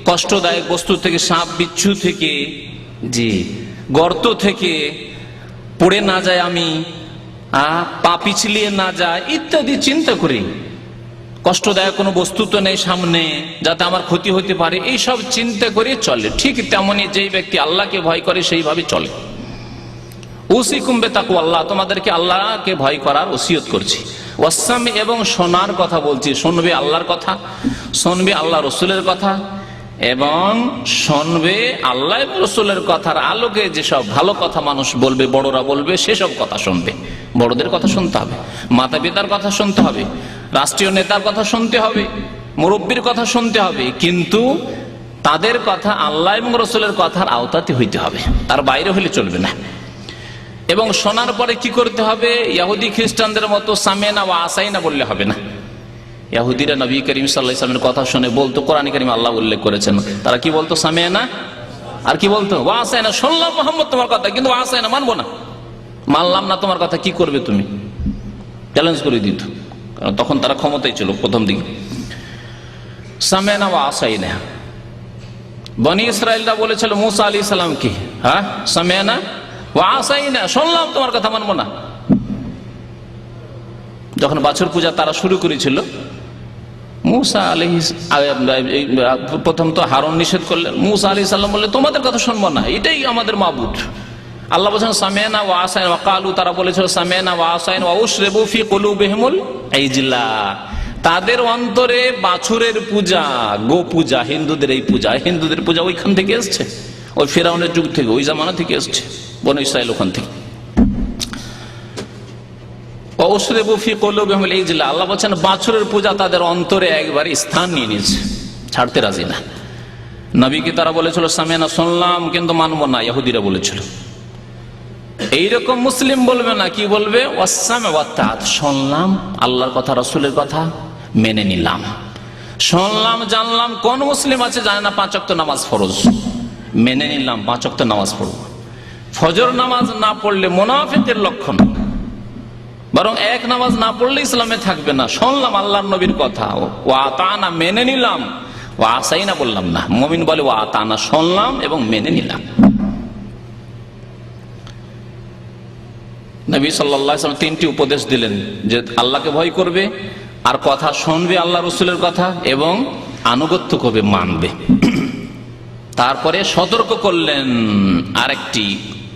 কষ্টদায়ক বস্তু থেকে, সাপ বিচ্ছু থেকে, জি গর্ত থেকে, পড়ে না যায় আমি, পা পিছলিয়ে না যায় ইত্যাদি চিন্তা করি। কষ্টদায়ক কোনো বস্তু তো নেই সামনে যাতে আমার ক্ষতি হতে পারে, এইসব চিন্তা করে চলে। ঠিক তেমনি যেই ব্যক্তি আল্লাহকে ভয় করে সেইভাবে চলে। উসিকুম বিতাকওয়াল্লাহ, তোমাদেরকে আল্লাহকে ভয় করার ওসিয়ত করছি। ওয়াসসামি, এবং শোনার কথা বলছি, শুনবে আল্লাহর কথা, শুনবে আল্লাহ রসুলের কথা, এবং শুনবে আল্লাহ এবং রসুলের কথার আলোকে যেসব ভালো কথা মানুষ বলবে, বড়রা বলবে, সেসব কথা শুনবে। বড়দের কথা শুনতে হবে, মাতা পিতার কথা শুনতে হবে, রাষ্ট্রীয় নেতার কথা শুনতে হবে, মুরব্বীর কথা শুনতে হবে, কিন্তু তাদের কথা আল্লাহ এবং রসুলের কথার আওতাতে হইতে হবে, তার বাইরে হলে চলবে না। এবং শোনার পরে কি করতে হবে? ইহুদি খ্রিস্টানদের মতো সামেনা ওয়া আসাইনা বললে হবে না। ইহুদিরা নবী করিম সাল্লাল্লাহু আলাইহি ওয়াসাল্লামের কথা শুনে বলতো, কোরআনে কারীম আল্লাহ উল্লেখ করেছেন, তারা কি বলতো? সামেনা, আর কি বলতো? ওয়া আসাইনা। শুনলাম মুহাম্মদ তোমার কথা, কিন্তু ওয়া আসাইনা মানবো না, মানলাম না তোমার কথা, কি করবে তুমি? চ্যালেঞ্জ করে দিত, কারণ তখন তারা ক্ষমতায় ছিল প্রথম দিকে। সামেনা ওয়া আসাইনা। বনি ইসরাইলরা বলেছিল মুসা আলাইহিস সালাম কি, হ্যাঁ সামেনা ওয়া আসাইনা, শুনলাম তোমার কথা, মানবো না। যখন বাছুর পূজা তারা শুরু করেছিল, মুসা আলাইহিস, প্রথম তো হারুন নিষেধ করলেন, মুসা আলাইহিস সালাম বললেন তোমাদের কথা শুনবো না, এটাই আমাদের মাবুদ। আল্লাহ বলেছেন সামেনা ওয়া আসাইনা, ওয়া ক্বালু, তারা বলেছিল সামেনা ওয়া আসাইনা ওয়া উশরিবু ফি কুলুবিহিমুল ইজলা, তাদের অন্তরে বাছুরের পূজা, গো পূজা, হিন্দুদের এই পূজা, হিন্দুদের পূজা ওইখান থেকে এসছে, ওই ফিরআউনের যুগ থেকে, ওই জামানা থেকে এসছে, বনি ইসরাইল ওখান থেকে। আল্লাহ বলছেন বাছুরের পূজা তাদের অন্তরে একবার স্থান নিয়ে নিয়েছে, ছাড়তে রাজি না। নবীকে তারা বলেছিল সামেনা, শুনলাম কিন্তু মানবো না, ইহুদিরা বলেছিল। এইরকম মুসলিম বলবে না, কি বলবে? ওয়াসসাম ওয়াত তাআত, শুনলাম আল্লাহর কথা, রাসূলের কথা, মেনে নিলাম। শুনলাম জানলাম, কোন মুসলিম আছে জানে না 5 ওয়াক্ত নামাজ ফরজ? মেনে নিলাম 5 ওয়াক্ত নামাজ পড়ব। ফজর নামাজ না পড়লে মুনাফিকের লক্ষণ, বরং এক নামাজ না পড়লে ইসলামে থাকবে না। শুনলাম আল্লাহর নবীর কথা, ওয়া আতানা, মেনে নিলাম, ওয়া আসাইনা বললাম না। মুমিন বলে ওয়া আতানা, শুনলাম এবং মেনে নিলাম। নবী সাল্লাল্লাহু আলাইহি ওয়াসাল্লাম 3টি উপদেশ দিলেন, যে আল্লাহকে ভয় করবে, আর কথা শুনবে আল্লাহ রাসূলের কথা, এবং আনুগত্য করবে, মানবে। তারপরে সতর্ক করলেন আরেকটি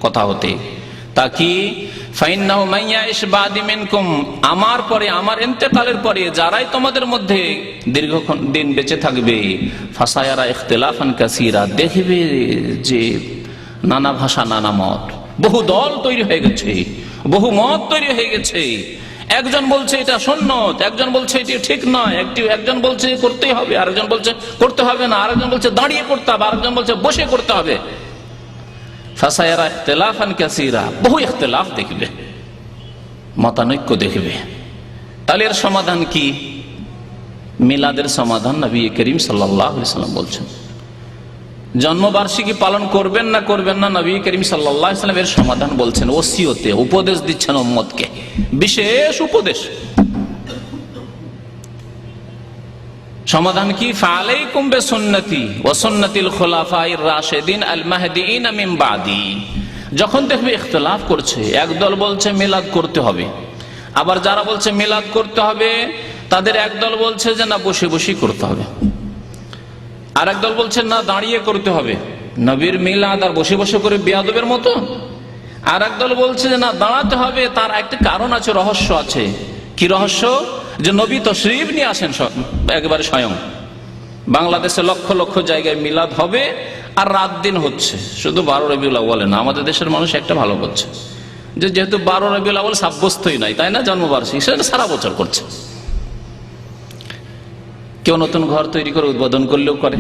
কথা হতে, তা কি? ফাইন্নাহু মাইয়াইশ বাদি মিনকুম, আমার পরে, আমার ইন্তেকালের পরে যারাই তোমাদের মধ্যে দীর্ঘক্ষণ দিন বেঁচে থাকবে, ফাসায়ারা ইখতিলাফান কাসীরা, দেখবে যে নানা ভাষা নানা মত, বহু দল তৈরি হয়ে গেছে, বহু মত তৈরি হয়ে গেছে। একজন বলছে এটা সুন্নত, একজন বলছে এটি ঠিক নয়, একজন বলছে করতেই হবে, আরেকজন বলছে করতে হবে না, আরেকজন বলছে দাঁড়িয়ে করতে হবে, আরেকজন বলছে বসে করতে হবে। ফাসায়ারা ইখতিলাফান কাসীরা, বহু ইখতিলাফ দেখবে, মতানৈক্য দেখবে। তাহলে এর সমাধান কি? মিলাদের সমাধান নবী করিম সাল্লাল্লাহু আলাইহি ওয়াসাল্লাম বলছেন। জন্মবার্ষিকী পালন করবেন না করবেন না, নবী করিম সাল্লাল্লাহু আলাইহি ওয়াসাল্লাম এর সমাধান বলছেন, ওসিয়তে উপদেশ দিচ্ছেন উম্মতকে, বিশেষ উপদেশ। সমাধান কি? ফালাইকুম বিসুন্নতি ওয়া সুন্নাতিল খুলাফায়ে রাশিদিন আল মাহদিয়িন মিন বাদি। যখন দেখবে ইখতিলাফ করছে, একদল বলছে মিলাদ করতে হবে, আবার যারা বলছে মিলাদ করতে হবে তাদের একদল বলছে যে না বসে বসে করতে হবে, আর একদল বলছে না দাঁড়িয়ে করতে হবে। নবীর মিলাদ আর বসে বসে করে বেয়াদবের মতো। আর একদল বলছে যে না দাঁড়াতে হবে, তার একটা কারণ আছে, রহস্য আছে। কি রহস্য? যে নবী তশরিফ নিয়ে আসেন একেবারে স্বয়ং। বাংলাদেশে লক্ষ লক্ষ জায়গায় মিলাদ হবে, আর রাত দিন হচ্ছে, শুধু 12 রবিউল আউয়ালে না। আমাদের দেশের মানুষ একটা ভালো করছে, যে যেহেতু 12 রবিউল আউয়াল সাব্যস্তই নাই, তাই না, জন্মবার্ষিকী, সেটা সারা বছর করছে। কেউ নতুন ঘর তৈরি করে উদ্বোধন করলেও করে,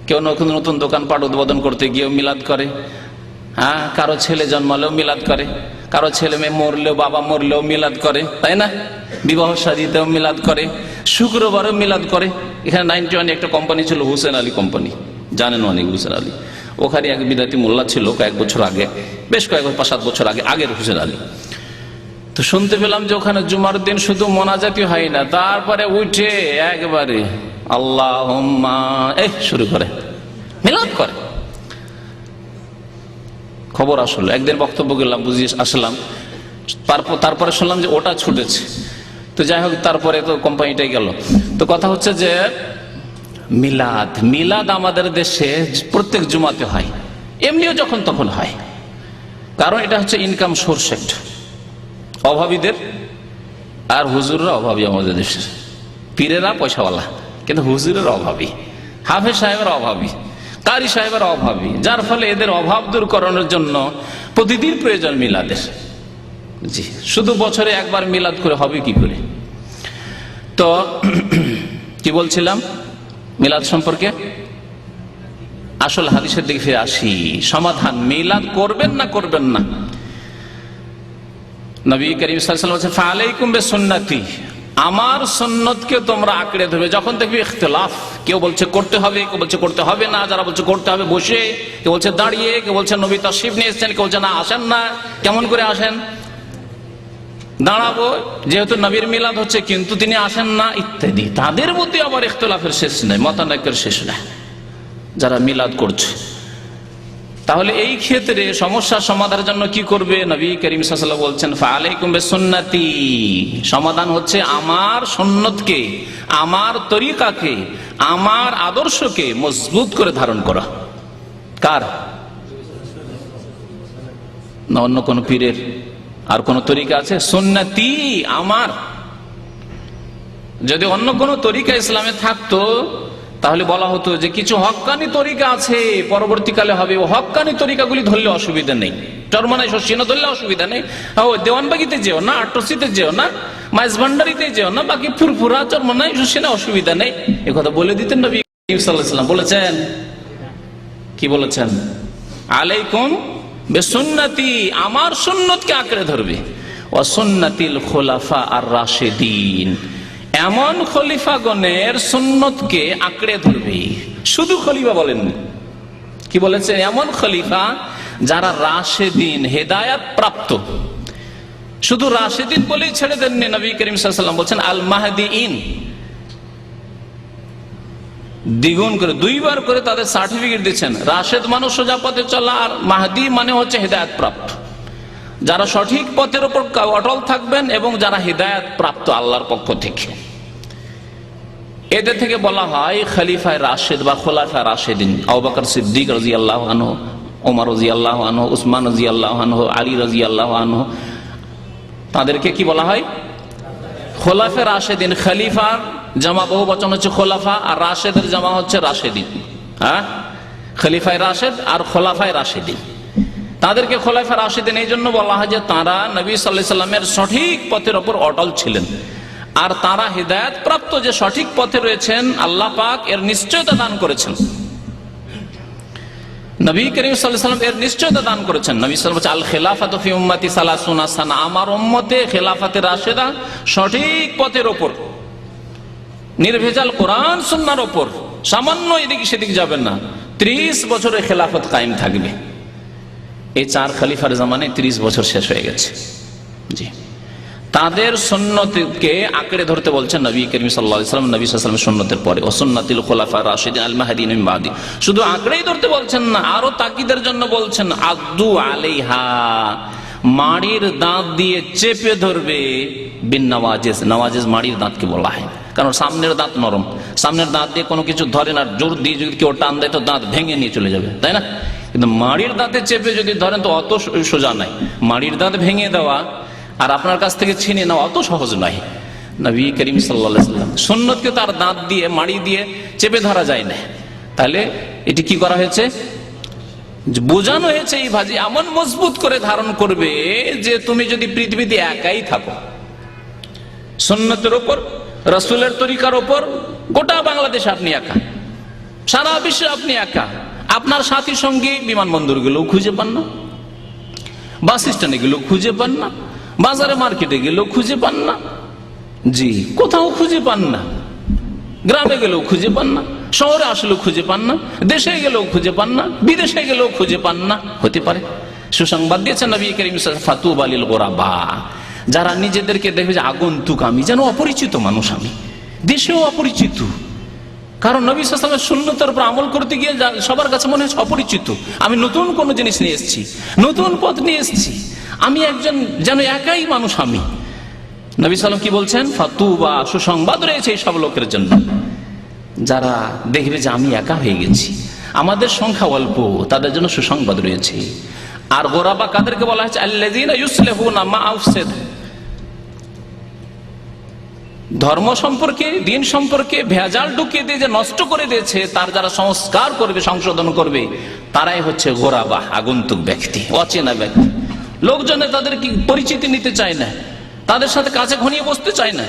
কেউ নতুন নতুন দোকানপাট উদ্বোধন করতে গিয়েও মিলাদ করে, হ্যাঁ, কারো ছেলে জন্মালেও মিলাদ করে, কারো ছেলে মেয়ে মরলেও, বাবা মরলেও মিলাদ করে, তাই না, বিবাহ শাদীতেও মিলাদ করে, শুক্রবারও মিলাদ করে। এখানে 91 একটা কোম্পানি ছিল, হুসেন আলী কোম্পানি, জানেন অনেক, হুসেন আলী। ওখানে এক বিদাতি মোল্লা ছিল কয়েক বছর আগে, বেশ কয়েক 5-7 বছর আগে, আগের হুসেন আলী। তো শুনতে পেলাম যে ওখানে জুমার দিন শুধু মোনাজাতি হয় না, তারপরে উঠে একবারে আল্লাহুম্মা শুরু করে মিলাদ করে। খবর আসলো, একদিন বক্তব্য গেলাম, বুঝিয়ে আসলাম, তারপরে শুনলাম যে ওটা ছুটেছে। তো যাই হোক, তারপরে তো কোম্পানিটাই গেল। তো কথা হচ্ছে যে মিলাদ আমাদের দেশে প্রত্যেক জুমাতে হয়, এমনিও যখন তখন হয়, কারণ এটা হচ্ছে ইনকাম সোর্স একটা অভাবীদের। আর হুজুররা অভাবী আমাদের দেশের, পীরেরা পয়সাওয়ালা, কিন্তু হুজুরের অভাবী, হাফেজ সাহেবের অভাবী, কারি সাহেবের অভাবী, যার ফলে এদের অভাব দূর করানোর জন্য প্রতিদিন প্রয়োজন মিলাদের। জি, শুধু বছরে একবার মিলাদ করে হবে কি করে? তো কি বলছিলাম মিলাদ সম্পর্কে? আসল হাদিসের দিকে ফিরে আসি। সমাধান, মিলাদ করবেন না করবেন না? নবী করিম সাল্লাল্লাহু আলাইহি ওয়াসাল্লাম বলেছেন, ফালাইকুম বিসুন্নতি, আমার সুন্নতকে তোমরা আঁকড়ে ধরবে। যখন দেখবে ইখতিলাফ, কেউ বলছে করতে হবে, কেউ বলছে করতে হবে না, যারা বলছে করতে হবে বসে, কেউ বলছে দাঁড়িয়ে, কেউ বলছে নবী তাশরিফ নিয়ে এসেছেন, কেউ বলছে না আসেন না, কেমন করে আসেন, দাঁড়াবো যেহেতু নবীর মিলাদ হচ্ছে কিন্তু তিনি আসেন না ইত্যাদি। তাদের মধ্যে আবার ইখতিলাফের শেষ নেই, মতানৈক্যের শেষ নেই যারা মিলাদ করছে। তাহলে এই ক্ষেত্রে সমস্যার সমাধানের জন্য কি করবে? নবী করিম সাল্লাল্লাহু আলাইহি ওয়াসাল্লাম বলছেন, ফালাইকুম বিসুন্নতি, সমাধান হচ্ছে আমার সুন্নতকে, আমার তরিকাকে, আমার আদর্শকে মজবুত করে ধারণ করা। কার? না অন্য কোন পীরের? আর কোন তরিকা আছে? সুন্নতি আমার। যদি অন্য কোন তরিকা ইসলামে থাকতো তাহলে বলা হতো যে কিছু হক্কানি তরিকা আছে, পরবর্তীকালে হবে, ও হক্কানি তরিকাগুলি ধরলে অসুবিধা নেই, চরমনাই শশিনা ধরলে অসুবিধা নেই, ও দেওয়ানবাগিতে যেও না, আটরসিতে যেও না, মাইজভান্ডারিতে যেও না, বাকি ফুরফুরা চরমনাই শশিনা অসুবিধা নেই। এ কথা বলে দিতেন নবী সাল্লাল্লাহু আলাইহি ওয়াসাল্লাম। বলেছেন কি? বলেছেন আলাইকুম বেসুন্নতি, আমার সুন্নতকে আঁকড়ে ধরবে, ওয়া সুন্নাতিল খুলাফা আর রাশিদিন, এমন খলিফাগণের সুন্নতকে আঁকড়ে ধরবে। শুধু খলিফা বলেননি, কি বলেছে? এমন খলিফা যারা রাশেদিন, হেদায়াত প্রাপ্ত। শুধু রাশেদিন বলেই ছেড়ে দেননি, নবী করিম সাল্লাল্লাহু আলাইহি ওয়াসাল্লাম বলছেন আল মাহদিইন, দ্বিগুণ করে, দুইবার করে তাদের সার্টিফিকেট দিচ্ছেন। রাশেদ মানে সোজা পথে চলা, আর মাহদি মানে হচ্ছে হেদায়াত প্রাপ্ত, যারা সঠিক পথের উপর অটল থাকবেন এবং যারা হেদায়াত প্রাপ্ত আল্লাহর পক্ষ থেকে। এদের থেকে বলা হয় খলিফায়ে রাশেদ বা খোলাফায়ে রাশেদিন। আবু বকর সিদ্দিক রাদিয়াল্লাহু আনহু, ওমর রাদিয়াল্লাহু আনহু, উসমান রাদিয়াল্লাহু আনহু, আলী রাদিয়াল্লাহু আনহু, তাদেরকে কি বলা হয়? খোলাফায়ে রাশেদিন। খলিফার জামা বহু বচন হচ্ছে খোলাফা, আর রাশেদের জামা হচ্ছে রাশেদিন। হ্যাঁ, খলিফায়ে রাশেদ আর খোলাফায়ে রাশেদিন, তাদেরকে খোলাফায়ে রাশেদিন এই জন্য বলা হয় যে তারা নবী সাল্লাল্লাহু আলাইহি ওয়াসাল্লামের সঠিক পথের উপর অটল ছিলেন, আর তারা হিদায়াত প্রাপ্ত, যে সঠিক পথে রয়েছেন আল্লাহ পাক এর নিশ্চয়তা দান করেছেন। নবী করিম সাল্লাল্লাহু আলাইহি ওয়াসাল্লাম এর নিশ্চয়তা দান করেছেন। নবী সাল্লাল্লাহু আলাইহি ওয়াসাল্লাম আল খিলাফাতু ফি উম্মতি 30 সানা, আমার উম্মতে খেলাফাতে রাশেদা সঠিক পথের উপর, নির্ভেজাল কোরআন সুন্নাহর উপর, সামান্য এদিক সেদিক যাবেন না, 30 বছরের খেলাফত কায়েম থাকবে। এই 4 খলিফার জামানায় 30 বছর শেষ হয়ে গেছে। জি, তাদের সুন্নতকে আঁকড়ে ধরতে বলছেন নবী করিম সাল্লাল্লাহু আলাইহি ওয়াসাল্লাম। নবী সাল্লাল্লাহু আলাইহি ওয়াসাল্লামের সুন্নতের পরে ও সুন্নাতিল খুলাফা রাশিদিন আল মাহদিয়িন মিন বাদি, শুধু আঁকড়েই ধরতে বলছেন না, আরো তাকিদের জন্য বলছেন আদু আলাইহা, মাড়ির দাঁত দিয়ে চেপে ধরবে। বিন নওয়াজিজ, নওয়াজিজ মাড়ির দাঁতকে বলা হয়, কারণ সামনের দাঁত নরম, সামনের দাঁত দিয়ে কোনো কিছু ধরে না, জোর দিয়ে যদি কেউ টান দেয় তো দাঁত ভেঙে নিয়ে চলে যাবে, তাই না? কিন্তু মাড়ির দাঁতে চেপে যদি ধরেন তো অত সোজা নাই। মাড়ির দাঁত ভেঙে দেওয়া আর আপনার কাছ থেকে ছিনে নেওয়া অত সহজ নয়। নবী করিম সাল্লাল্লাহু আলাইহি ওয়াসাল্লাম সুন্নতকে তার দাঁত দিয়ে, মাড়ি দিয়ে চেপে ধরা যায় না। তাহলে এটি কি করা হয়েছে? বোঝানো হয়েছে এই ভাজি এমন মজবুত করে ধারণ করবে যে তুমি যদি পৃথিবীতে একাই থাকো, সুন্নতের উপর, রাসূলের তরিকার উপর, গোটা বাংলাদেশে আপনি একা, সারা বিশ্বে আপনি একা। আপনার সাথী সঙ্গী বিমানবন্দর গুলো খুঁজে পান না, বাস স্ট্যান্ডে গেলেও খুঁজে পান না, বাজারে মার্কেটে গেলেও খুঁজে পান না, জি কোথাও খুঁজে পান না, গ্রামে গেলেও খুঁজে পান না, শহরে আসলেও খুঁজে পান না, দেশে গেলেও খুঁজে পান না, বিদেশে গেলেও খুঁজে পান না। হতে পারে সুসংবাদ দিয়েছেন নবী করিম সাল্লাল্লাহু আলাইহি ওয়াসাল্লাম, ফাতুবা লিল গুরাবা, যারা নিজেদেরকে দেখবে যে আগন্তুক, আমি যেন অপরিচিত মানুষ, আমি দেশেও অপরিচিত। কারণ নবী সাল্লাল্লাহু আলাইহি ওয়াসাল্লামের সুন্নতের উপর আমল করতে গিয়ে সবার কাছে মনে হচ্ছে অপরিচিত, আমি নতুন কোন জিনিস নিয়ে এসেছি, নতুন পথ নিয়ে এসেছি, আমি একজন যেন একাই মানুষ। আমি নবী সাল্লাল্লাহু আলাইহি ওয়াসাল্লাম কি বলছেন? ফাতুবা, সুসংবাদ রয়েছে এই সব লোকের জন্য যারা দেখবে যে আমি একা হয়ে গেছি, আমাদের সংখ্যা অল্প, তাদের জন্য সুসংবাদ রয়েছে। আর গোরাবা কাদেরকে বলা হয়েছে? আল্লাযীনা ইউসলিহুনা মা আফসাদ, ধর্ম সম্পর্কে, দিন সম্পর্কে ভেজাল ঢুকিয়ে দিয়ে যে নষ্ট করে দিয়েছে, তার যারা সংস্কার করবে, সংশোধন করবে, তারাই হচ্ছে গোরাবা, আগন্তুক ব্যক্তি, অচেনা ব্যক্তি। লোকজনে তাদের কি পরিচিতি নিতে চায় না, তাদের সাথে কাছে ঘনিয়ে বসতে চায় না,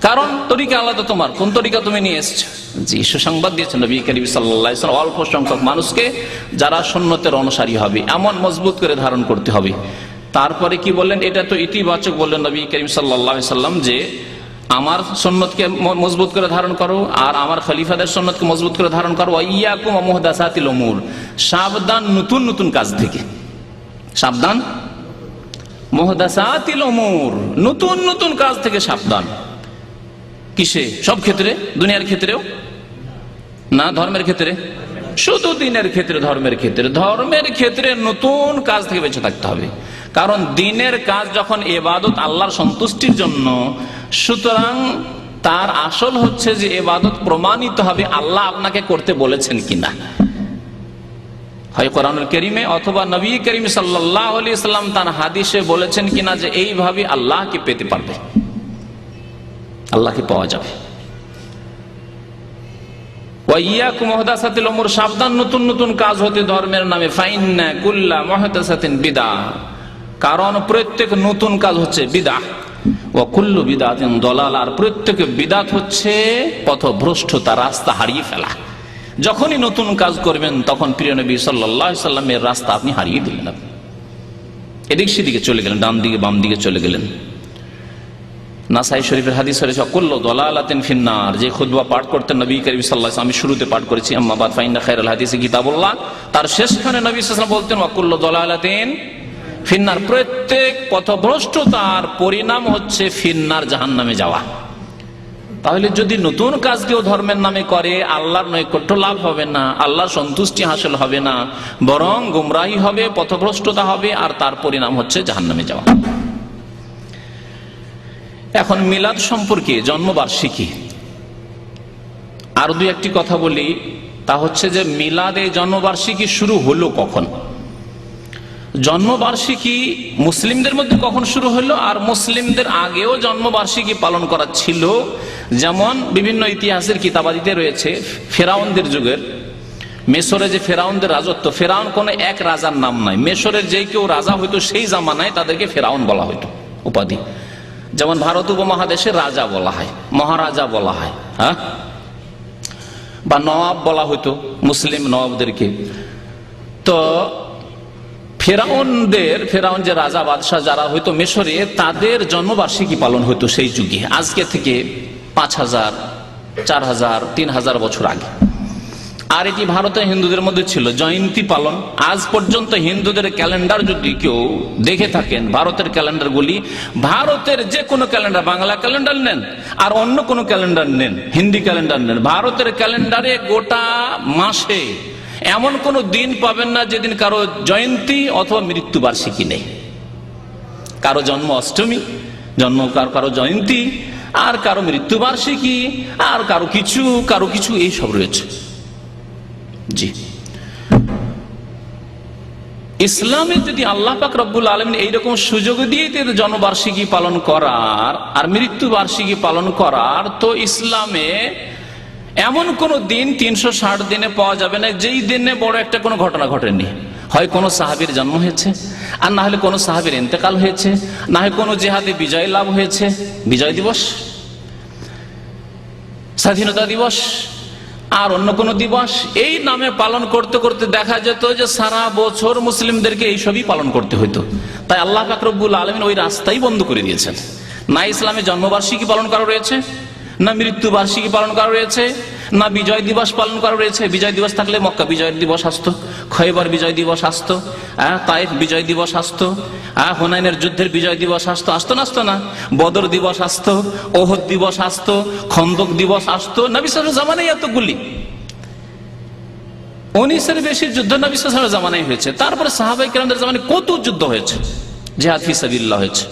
কারণ তরিকা আলাদা, তোমার কোন তরিকা তুমি নিয়ে এসছো। জি, সুসংবাদ দিয়েছেন নবী করিম সাল্লাল্লাহু আলাইহি ওয়াসাল্লাম, অল্প সংখ্যক মানুষকে যারা সুন্নতের অনুসারী হবে এমন মজবুত করে ধারণ করতে হবে। তারপরে কি বললেন? এটা তো ইতিবাচক বললেন নবী করিম সাল্লাল্লাহু আলাইহি ওয়াসাল্লাম, যে আমার সুন্নতকে মজবুত করে ধারণ করো আর আমার খলিফাদের সুন্নতকে মজবুত করে ধারণ করো। ওয়াইয়াকুম ওয়া মুহদাসাতিল উমুর, সাবধান নতুন নতুন কাজ থেকে, সাবধান মুহদাসাতিল উমুর, নতুন নতুন কাজ থেকে সাবধান। কিসে? সব ক্ষেত্রে, দুনিয়ার ক্ষেত্রেও না, ধর্মের ক্ষেত্রে, শুধু দিনের ক্ষেত্রে, ধর্মের ক্ষেত্রে। ধর্মের ক্ষেত্রে নতুন কাজ থেকে বেঁচে থাকতে হবে, কারণ দিনের কাজ যখন ইবাদত আল্লাহর সন্তুষ্টির জন্য, সুতরাং তার আসল হচ্ছে যে ইবাদত প্রমাণিত হবে আল্লাহ আপনাকে করতে বলেছেন কিনা, হয় কোরআনুল কারীমে অথবা নবী করিম সাল্লাল্লাহু আলাইহি ওয়াসাল্লাম তার হাদিসে বলেছেন কিনা যে এইভাবে আল্লাহকে পেতে পারবে, আল্লাহকে পাওয়া যাবে। ওয়াইয়াকুম মুহদাসাতিল উমুর, সাবধান নতুন নতুন কাজ হতে ধর্মের নামে। ফাইন্না কুল্লা মুহদাসাতিন বিদআহ, কারণ প্রত্যেক নতুন কাজ হচ্ছে বিদআহ। ওয়া কুল্লু বিদআতিন দালালা, আর প্রত্যেক বিদআত হচ্ছে পথভ্রষ্টতা, রাস্তা হারিয়ে ফেলা। যখনই নতুন কাজ করবেন তখন প্রিয় নবী সাল্লাল্লাহু আলাইহি সাল্লামের রাস্তা আপনি হারিয়ে দিলেন। আপনি এদিক সেদিকে চলে গেলেন, ডান দিকে বাম দিকে চলে গেলেন। নাসাই শরীফের হাদিস রয়েছে কুল্লু দালালাতিন ফিন্নার, যে খুতবা পাঠ করতেন নবী করিম সাল্লাল্লাহু আলাইহি ওয়াসাল্লাম, আমি শুরুতে পাঠ করেছি আম্মা বাদ ফাইন্না খায়রাল হাদিসি কিতাবুল্লাহ, তার শেষখানে নবী সাল্লাল্লাহু আলাইহি ওয়াসাল্লাম বলতেন ওয়া কুল্লু দালালাতিন ফিন্নার, প্রত্যেক পথভ্রষ্টতার পরিণাম হচ্ছে ফিন্নার, জাহান্নামে যাওয়া। তাহলে যদি নতুন কাজ কেউ ধর্মের নামে করে, আল্লাহর নৈকট্য লাভ হবে না, আল্লাহর সন্তুষ্টি হাসিল হবে না, বরং গুমরাহি হবে, পথভ্রষ্টতা হবে, আর তার পরিণাম হচ্ছে জাহান্নামে যাওয়া। এখন মিলাদ সম্পর্কে, জন্মবার্ষিকী, আর দুই একটি কথা বলি। তা হচ্ছে যে মিলাদে জন্মবার্ষিকী শুরু হলো কখন, জন্মবার্ষিকী মুসলিমদের মধ্যে কখন শুরু হলো, আর মুসলিমদের আগেও জন্মবার্ষিকী পালন করা ছিল। যেমন বিভিন্ন ইতিহাসের কিতাবাদিতে রয়েছে ফেরাউনদের যুগের, মেসরে যে ফেরাউনদের রাজত্ব, ফেরাউন কোন এক রাজার নাম নাই, মেসরের যে কেউ রাজা হইতো সেই জামানায় তাদেরকে ফেরাউন বলা হইতো উপাধি। যেমন ভারত উপমহাদেশে রাজা বলা হয়, মহারাজা বলা হয়, হ্যাঁ, বা নবাব বলা হইতো মুসলিম নবাবদেরকে। তো ফেরাউন যে রাজা বাদশাহ যারা হইতো মিশরে, তাদের জন্মবার্ষিকী পালন হইতো সেই যুগে, আজকে থেকে 5000, 4000, 3000 বছর আগে। আর এটি ভারতে হিন্দুদের মধ্যে ছিল জয়ন্তী পালন। আজ পর্যন্ত হিন্দুদের ক্যালেন্ডার যদি কেউ দেখে থাকেন, ভারতের ক্যালেন্ডারগুলি, ভারতের যে কোনো ক্যালেন্ডার, বাংলা ক্যালেন্ডার নেন আর অন্য কোনো ক্যালেন্ডার নেন, হিন্দি ক্যালেন্ডার নেন, ভারতের ক্যালেন্ডারে গোটা মাসে এমন কোন দিন পাবেন না যেদিন কারো জয়ন্তী অথবা মৃত্যুবার্ষিকী নেই। কারো জন্ম অষ্টমী, কারো জয়ন্তী, আর কারো মৃত্যুবার্ষিকী, আর কারো কিছু এই সব রয়েছে। জি, ইসলামে যদি আল্লাহ পাক রব্বুল আলামিন এইরকম সুযোগ দিয়ে জন্মবার্ষিকী পালন করার আর মৃত্যুবার্ষিকী পালন করার, তো ইসলামে এমন কোন দিন 360 দিনে পাওয়া যাবে না যেই দিনে বড় একটা কোনো ঘটনা ঘটেনি। হয় কোনো সাহাবীর জন্ম হয়েছে, আর না হলে কোনো সাহাবীর ইন্তেকাল হয়েছে, না হয় কোনো জিহাদে বিজয় লাভ হয়েছে, বিজয় দিবস, স্বাধীনতা দিবস, আর অন্য কোন দিবস, এই নামে পালন করতে করতে দেখা যেত যে সারা বছর মুসলিমদেরকে এইসবই পালন করতে হইতো। তাই আল্লাহ পাক রব্বুল আলামিন ওই রাস্তাই বন্ধ করে দিয়েছেন। না ইসলামে জন্মবার্ষিকী পালন করা রয়েছে, না মৃত্যুবার্ষিকী পালন করা রয়েছে, না বিজয় দিবস পালন করা রয়েছে। বিজয় দিবস থাকলে মক্কা বিজয় দিবস আসতো, খয়বার বিজয় দিবস আসতো, তায়েফ বিজয় দিবস আসতো, হুনাইনের যুদ্ধের বিজয় দিবস আসতো, আসতো না, বদর দিবস আসতো, ওহদ দিবস আসতো, খন্দক দিবস আসতো। নবী সাল্লাল্লাহু আলাইহি জামানায় এতগুলি 19-এর বেশি যুদ্ধ নবী সাল্লাল্লাহু আলাইহি জামানায় হয়েছে। তারপরে সাহাবায়ে কেরামদের জামানায় কত যুদ্ধ হয়েছে, জিহাদ ফি সাবিলিল্লাহ হয়েছে।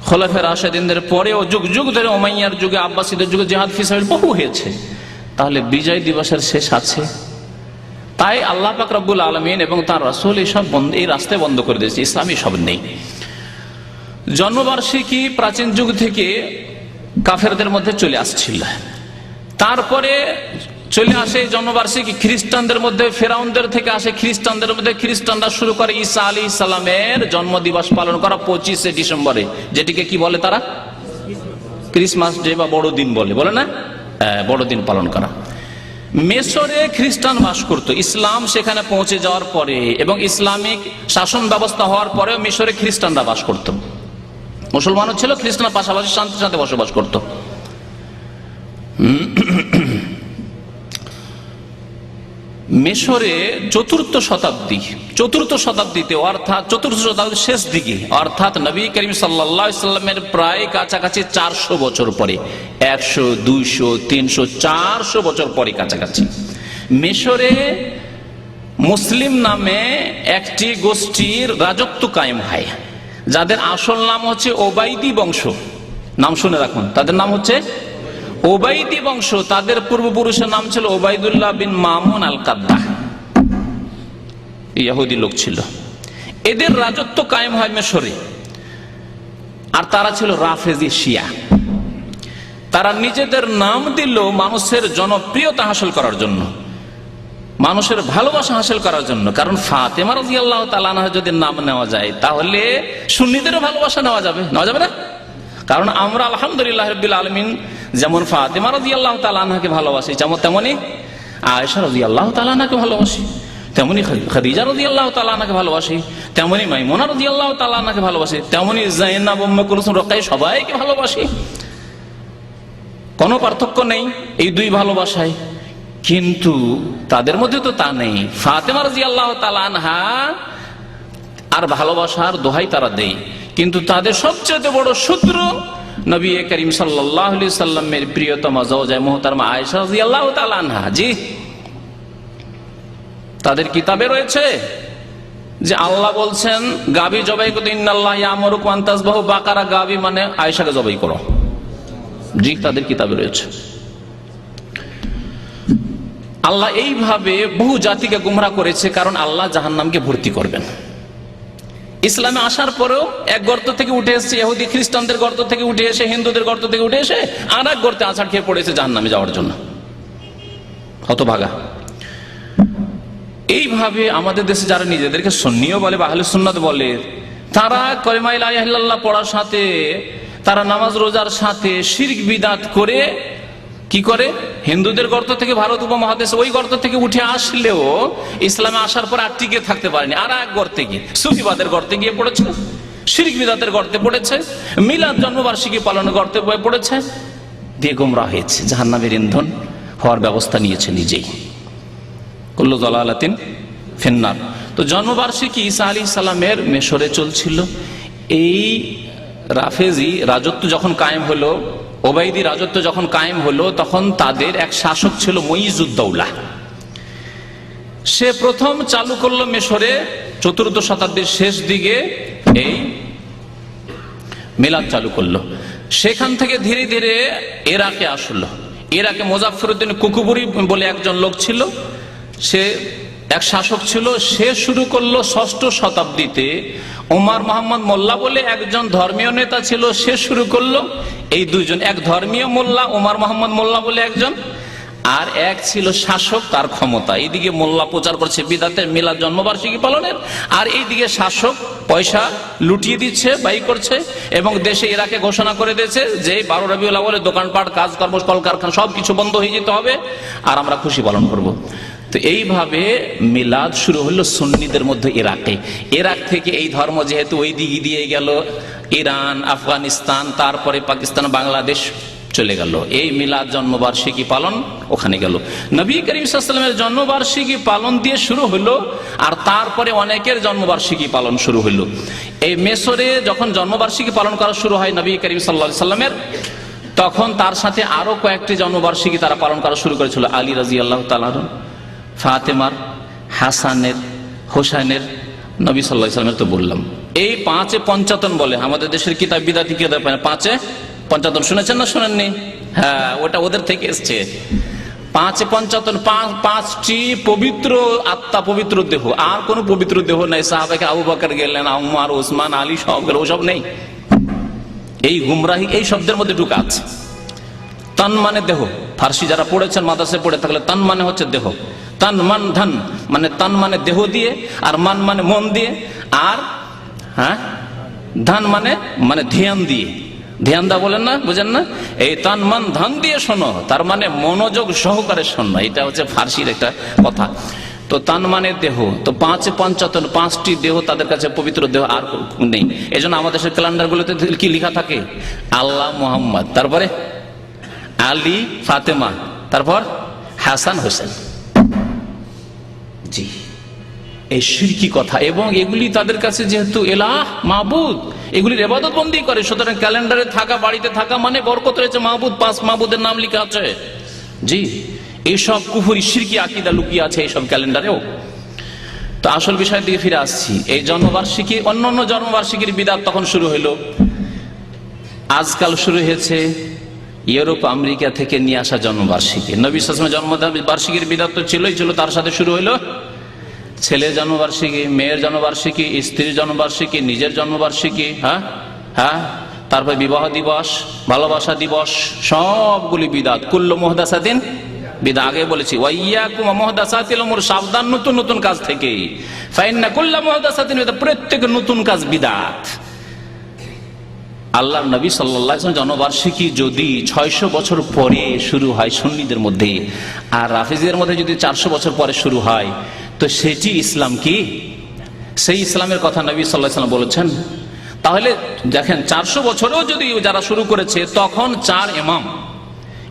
খোলাফায়ে রাশিদিনদের পরেও যুগ যুগ ধরে, উমাইয়ার যুগে, আব্বাসীদের যুগে জিহাদ ফি সাবিলিল্লাহ বহু হয়েছে। তাহলে বিজয় দিবসের শেষ আছে? তাই আল্লাহ পাক রব্বুল আলামিন এবং তার রাসূল এই রাস্তায় বন্ধ করে দিয়েছে, ইসলামী সব নেই। জন্মবার্ষিকী প্রাচীন যুগ থেকে কাফেরদের মধ্যে চলে আসছিল, তারপরে চলে আসে জন্মবার্ষিকী খ্রিস্টানদের মধ্যে, ফেরাউনদের থেকে আসে খ্রিস্টানদের মধ্যে। খ্রিস্টানরা শুরু করে ঈসা আলাইহিস সালামের জন্মদিবস পালন করা 25শে ডিসেম্বরে, যেটিকে কি বলে তারা? ক্রিসমাস ডে বা বড়দিন বলে না, বড়দিন পালন করা। মিশরে খ্রিস্টান বাস করত, ইসলাম সেখানে পৌঁছে যাওয়ার পরে এবং ইসলামিক শাসন ব্যবস্থা হওয়ার পরে মিশরে খ্রিস্টানরা বাস করত। মুসলমানও ছিল, খ্রিস্টানরা পাশাপাশি শান্তির সাথে বসবাস করত। মিশরে চতুর্থ শতাব্দীতে অর্থাৎ চতুর্থ শতাব্দীর শেষ দিকে, অর্থাৎ নবী করিম সাল্লাল্লাহু আলাইহি সাল্লামের প্রায় কাছাকাছি 400 বছর পরে, 100, 200, 300, 400 বছর পরে কাছাকাছি, মিশরে মুসলিম নামে একটি গোষ্ঠীর রাজত্ব কায়েম হয়, যাদের আসল নাম হচ্ছে ওবাইদি বংশ। নাম শুনে রাখুন, তাদের নাম হচ্ছে ওবাইদি বংশ। তাদের পূর্বপুরুষের নাম ছিল ওবাইদুল্লাহ বিন মামুন আল কাদ্দাহ, ইহুদি লোক ছিল। এদের রাজত্ব কায়েম হয় মিশরে, আর তারা ছিল রাফেজি শিয়া। তারা নিজেদের নাম দিল মানুষের জনপ্রিয়তা হাসিল করার জন্য, মানুষের ভালোবাসা হাসিল করার জন্য। কারণ ফাতেমা রাদিয়াল্লাহু তাআলা আনহা যদি নাম নেওয়া যায়, তাহলে সুন্নিদেরও ভালোবাসা নেওয়া যাবে না? কারণ আমরা আলহামদুলিল্লাহ রাব্বিল আলামিন যেমন ফাতেমা রাদিয়াল্লাহু তাআলা আনহাকে ভালোবাসি, তেমনি আয়েশা রাদিয়াল্লাহু তাআলা আনহাকে ভালোবাসি, তেমনি খাদিজা রাদিয়াল্লাহু তাআলা আনহাকে ভালোবাসি, তেমনি মাইমুনা রাদিয়াল্লাহু তাআলা আনহাকে ভালোবাসি, তেমনি যায়েনাব উম্মে কুলসুম রুকাইয়া সবাইকে ভালোবাসি। কোনো পার্থক্য নেই এই দুই ভালোবাসায়। কিন্তু তাদের মধ্যে তো তা নেই। ফাতেমা রাদিয়াল্লাহু তাআলা আনহা আর ভালোবাসার দোহাই তারা দেয়, কিন্তু তাদের সবচেয়ে বড় শত্রু নবী করিম সাল্লাল্লাহু আলাইহি সাল্লামের প্রিয়তমা জাওজা মুহতারমা আয়েশা রাদিয়াল্লাহু তাআলা আনহা। জি, তাদের কিতাবে রয়েছে যে আল্লাহ বলছেন গাভী জবাই করতে, ইন্নাল্লাহ ইয়ামুরুকুম আন তাযবাহু বাকারা, গাভী মানে আয়েশাকে জবাই করো। জি, তাদের কিতাবে রয়েছে। আল্লাহ এইভাবে বহু জাতিকে গুমরাহ করেছে, কারণ আল্লাহ জাহান্নামকে ভর্তি করবেন। ইসলামে আসার পরেও এক গর্ত থেকে উঠে এসেছে, ইহুদি খ্রিস্টানদের গর্ত থেকে উঠে এসে, হিন্দুদের গর্ত থেকে উঠে এসে আর এক গর্তে আছাড় খেয়ে পড়েছে জাহান্নামে যাওয়ার জন্য। হতভাগা। এইভাবে আমাদের দেশে যারা নিজেদেরকে সুন্নিও বলে বা আহলে সুন্নাত বলে, তারা কালিমা লা ইলাহা ইল্লাল্লাহ পড়ার সাথে, তারা নামাজ রোজার সাথে শিরক বিদআত করে কি করে, হিন্দুদের গর্ত থেকে, ভারত উপমহাদেশে ওই গর্ত থেকে উঠে আসলেও ইসলামে আসার পর আর টিকে থাকতে পারেনি, আর এক গর্তে গিয়ে সুফিবাদের গর্তে গিয়ে পড়েছে, শিরক বিদআতের গর্তে পড়েছে, মিলাদ জন্মবার্ষিকী পালনের গর্তে পড়েছে, দিয়ে গোমরাহ হয়েছে, জাহান্নামের ইন্ধন হওয়ার ব্যবস্থা নিয়েছে নিজেই। কুল্লু দালালাতিন ফিন্নার। তো জন্মবার্ষিকী ঈসা আলাইহিস সালামের মিশরে চলছিল। এই রাফেজি রাজত্ব যখন কায়েম হলো, ওবাইদি রাজত্ব যখন কায়েম হলো, তখন তাদের এক শাসক ছিল মুইজুদ্দৌলাহ। সে প্রথম চালু করলো মিশরে ৪র্থ শতাব্দীর শেষ দিকে এই মিলাদ চালু করলো। সেখান থেকে ধীরে ধীরে ইরাকে আসলো। ইরাকে মুজাফফরউদ্দিন কুকুবুরি বলে একজন লোক ছিল, সে এক শাসক ছিল। সে শুরু করলো ৬ষ্ঠ শতাব্দীতে। ওমর মোহাম্মদ মোল্লা বলে একজন ধর্মীয় নেতা ছিল, সে শুরু করলো। এই দুইজন, এক ধর্মীয় মোল্লা ওমর মোহাম্মদ মোল্লা বলে একজন, আর এক ছিল শাসক, তার ক্ষমতা। এইদিকে মোল্লা প্রচার করছে বিদআতের, মিলাদ জন্মবার্ষিকী পালনের, আর এইদিকে শাসক পয়সা লুটিয়ে দিচ্ছে, ব্যয় করছে, এবং দেশে ইরাকে ঘোষণা করে দিয়েছে যে ১২ রবিউল আউয়ালে দোকানপাট, কাজকর্ম, কলকারখানা সবকিছু বন্ধ হয়ে যেতে হবে, আর আমরা খুশি পালন করব। তো এইভাবে মিলাদ শুরু হলো সুন্নিদের মধ্যে ইরাকে। ইরাক থেকে এই ধর্ম যেহেতু ওই দিকে দিয়ে গেল ইরান, আফগানিস্তান, তারপরে পাকিস্তান, বাংলাদেশ চলে গেল। এই মিলাদ জন্মবার্ষিকী পালন ওখানে গেল। নবী করিম সাল্লাল্লাহু আলাইহি ওয়াসাল্লামের জন্মবার্ষিকী পালন দিয়ে শুরু হলো, আর তারপরে অনেকের জন্মবার্ষিকী পালন শুরু হলো। এই মিশরে যখন জন্মবার্ষিকী পালন করা শুরু হয় নবী করিম সাল্লাল্লাহু আলাইহি ওয়াসাল্লামের, তখন তার সাথে আরো কয়েকটি জন্মবার্ষিকী তারা পালন করা শুরু করেছিল। আলী রাদিয়াল্লাহু তাআলা, ফাতেমার, হাসানের, হোসেনের, নবী সাল্লাল্লাহু আলাইহি ওয়াসাল্লামের তো বললাম। এই ৫-এ পঞ্চাতন বলে আমাদের দেশের কিতাব বিদাতি কিতাব, ৫-এ পঞ্চাতন শুনেছেন না শোনেননি? হ্যাঁ, ওটা ওদের থেকে এসছে। ৫-এ পঞ্চাতন, ৫টি পবিত্র আত্মা, পবিত্র দেহ, আর কোন পবিত্র দেহ নাই। সাহাবায়ে আবু বকর গেলেন, উমর, ওসমান, আলী সব গেল, ওসব নেই। এই গুমরাহি এই শব্দের মধ্যে ঢুকে আছে। তান মানে দেহ। ফার্সি যারা পড়েছেন, মাদ্রাসায় পড়ে থাকলে, তান মানে হচ্ছে দেহ। তান মান ধন মানে, তান মানে দেহ দিয়ে, আর মান মানে মন দিয়ে, আর হ্যাঁ ধান মানে মানে ধ্যান দিয়ে। ধ্যান দা বলেন না, বুঝেন না? এই তান মান ধান দিয়ে শোনো, তার মানে মনোযোগ সহকারে শোনো। এটা হচ্ছে ফার্সির একটা কথা। তো তান মানে দেহ। তো ৫-এ পঞ্চাতন, ৫টি দেহ তাদের কাছে পবিত্র দেহ আর নেই। এই জন্য আমাদের দেশের ক্যালেন্ডার গুলোতে কি লেখা থাকে? আল্লাহ, মোহাম্মদ, তারপরে আলী, ফাতেমা, তারপর হাসান, হোসেন। জি, এই শিরকি কথা। এবং এগুলি তাদের কাছে যেহেতু এলাহ, মাবুদ, এগুলির ইবাদত বন্দি করে, সুতরাং ক্যালেন্ডারে থাকা, বাড়িতে থাকা মানে বরকত রয়েছে, মাবুদ, ৫ মাবুদের নাম লেখা আছে। জি, এইসব কুফরি শিরকি আকীদা লুকিয়ে আছে এইসব ক্যালেন্ডারেও। তো আসল বিষয়ের দিকে ফিরে আসছি। এই জন্মবার্ষিকী, অন্যান্য জন্মবার্ষিকীর বিদআত তখন শুরু হলো। আজকাল শুরু হয়েছে ইউরোপ, আমেরিকা থেকে নিয়ে আসা জন্মবার্ষিকী। নবী সাল্লাল্লাহু আলাইহি ওয়াসাল্লামের জন্মবার্ষিকীর বিদআত তো ছিল, তার সাথে শুরু হলো ছেলের জন্মবার্ষিকী, মেয়ের জন্মবার্ষিকী, স্ত্রীর জন্মবার্ষিকী, নিজের জন্মবার্ষিকী, হ্যাঁ, তারপর বিবাহ দিবস, ভালোবাসা দিবস, সবগুলি বিদআত। কুল্লু মুহদাসাতিন বিদআত। আগে বলেছি ওয়াইয়াকুম মুহদাসাতিল উমুর, সাবধান নতুন নতুন কাজ থেকে। ফাইন্না কুল্লু মুহদাসাতিন বিদআত, প্রত্যেক নতুন কাজ বিদআত। আল্লাহর নবী সাল্লাল্লাহু আলাইহি ওয়াসাল্লাম জন্মবার্ষিকী যদি 600 বছর পরে শুরু হয় সুন্নিদের মধ্যে, আর রাফিজিদের মধ্যে যদি 400 বছর পরে শুরু হয়, তো সেটি ইসলাম কি? সেই ইসলামের কথা নবী সাল্লাল্লাহু আলাইহি ওয়াসাল্লাম বলেছেন। তাহলে দেখেন 400 বছরেও যদি যারা শুরু করেছে, তখন 4 ইমাম,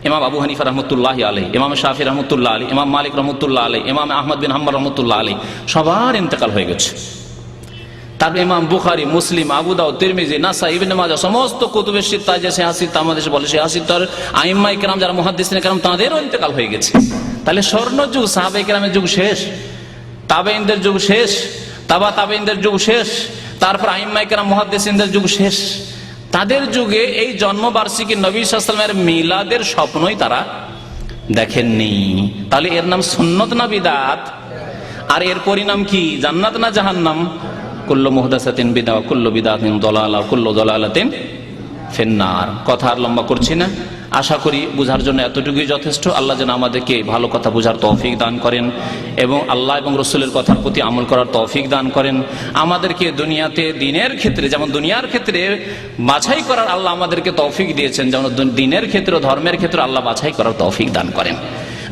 ইমাম আবু হানিফা রহমতুল্লাহি আলাইহি, ইমাম শাফি রহমতুল্লাহ আলাইহি, ইমাম মালিক রহমতুল্লাহ আলাইহি, ইমাম আহমদ বিন হাম্বল রহমতুল্লাহ আলাইহি, সবার ইন্তেকাল হয়ে গেছে। তারপর ইমাম বুখারী, মুসলিম, আবু দাউদ, তিরমিজি, নাসাই, ইবনে মাজাহ, সমস্ত কুতুবে সিত্তা, যে 86 আমাদের দেশে বলে 86 আইম্মায়ে কেরাম যারা মুহাদ্দিসিনে কেরাম, তাদেরও ইন্তেকাল হয়ে গেছে। তাহলে স্বর্ণযুগ, সাহাবায়ে কেরামের যুগ শেষ, তাবেঈনদের যুগ শেষ, তাবেঈনদের যুগ শেষ, তারপর আইম্মায়ে কেরাম মুহাদ্দিসিনদের যুগ শেষ। তাদের যুগে এই জন্মবার্ষিকী নবী সাল্লাল্লাহু আলাইহি ওয়াসাল্লামের মিলাদের স্বপ্নই তারা দেখেননি। তাহলে এর নাম সুন্নত না বিদআত? আর এর পরিণাম কি? জান্নাত না জাহান্নাম? কুল্লু মুহদাসাতিন বিদআহ ওয়া কুল্লু বিদআতিন দালালাহ ওয়া কুল্লু দালালাতিন ফিন্নার। কথা আর লম্বা করছি না, আশা করি বুঝার জন্য এতটুকুই যথেষ্ট। আল্লাহ যেন আমাদেরকে ভালো কথা বোঝার তৌফিক দান করেন এবং আল্লাহ এবং রসুলের কথার প্রতি আমল করার তৌফিক দান করেন। আমাদেরকে দুনিয়াতে দিনের ক্ষেত্রে, যেমন দুনিয়ার ক্ষেত্রে বাছাই করার আল্লাহ আমাদেরকে তৌফিক দিয়েছেন, যেমন দিনের ক্ষেত্রে, ধর্মের ক্ষেত্রে আল্লাহ বাছাই করার তৌফিক দান করেন।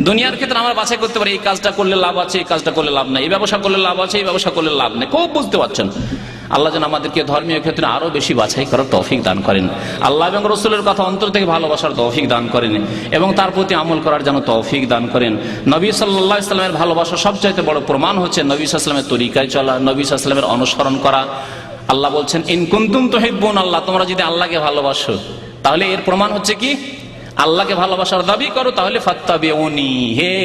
দুনিয়ার ক্ষেত্রে আমরা বাছাই করতে পারি, এই কাজটা করলে লাভ আছে, এই কাজটা করলে লাভ নাই, এই ব্যবসা করলে লাভ আছে, এই ব্যবসা করলে লাভ নেই, খুব বুঝতে পারছেন। আল্লাহ যেন আমাদেরকে ধর্মীয় ক্ষেত্রে আরো বেশি বাছাই করার তৌফিক দান করেন। আল্লাহ এবং রসুলের কথা অন্তর থেকে ভালোবাসার তৌফিক দান করেন এবং তার প্রতি আমল করার যেন তৌফিক দান করেন। নবী সাল্লাল্লাহু আলাইহি ওয়াসাল্লামের ভালোবাসা সবচাইতে বড় প্রমাণ হচ্ছে নবী সাল্লাল্লাহু আলাইহি ওয়াসাল্লামের তরিকায় চলা, নবী সাল্লাল্লাহু আলাইহি ওয়াসাল্লামের অনুসরণ করা। আল্লাহ বলছেন, ইন কুনতুম তুহিব্বুন আল্লাহ, তোমরা যদি আল্লাহকে ভালোবাসো, তাহলে এর প্রমাণ হচ্ছে কি? আল্লাহকে ভালোবাসার দাবি করো, তাহলে ফাত্তাবিউনি, হে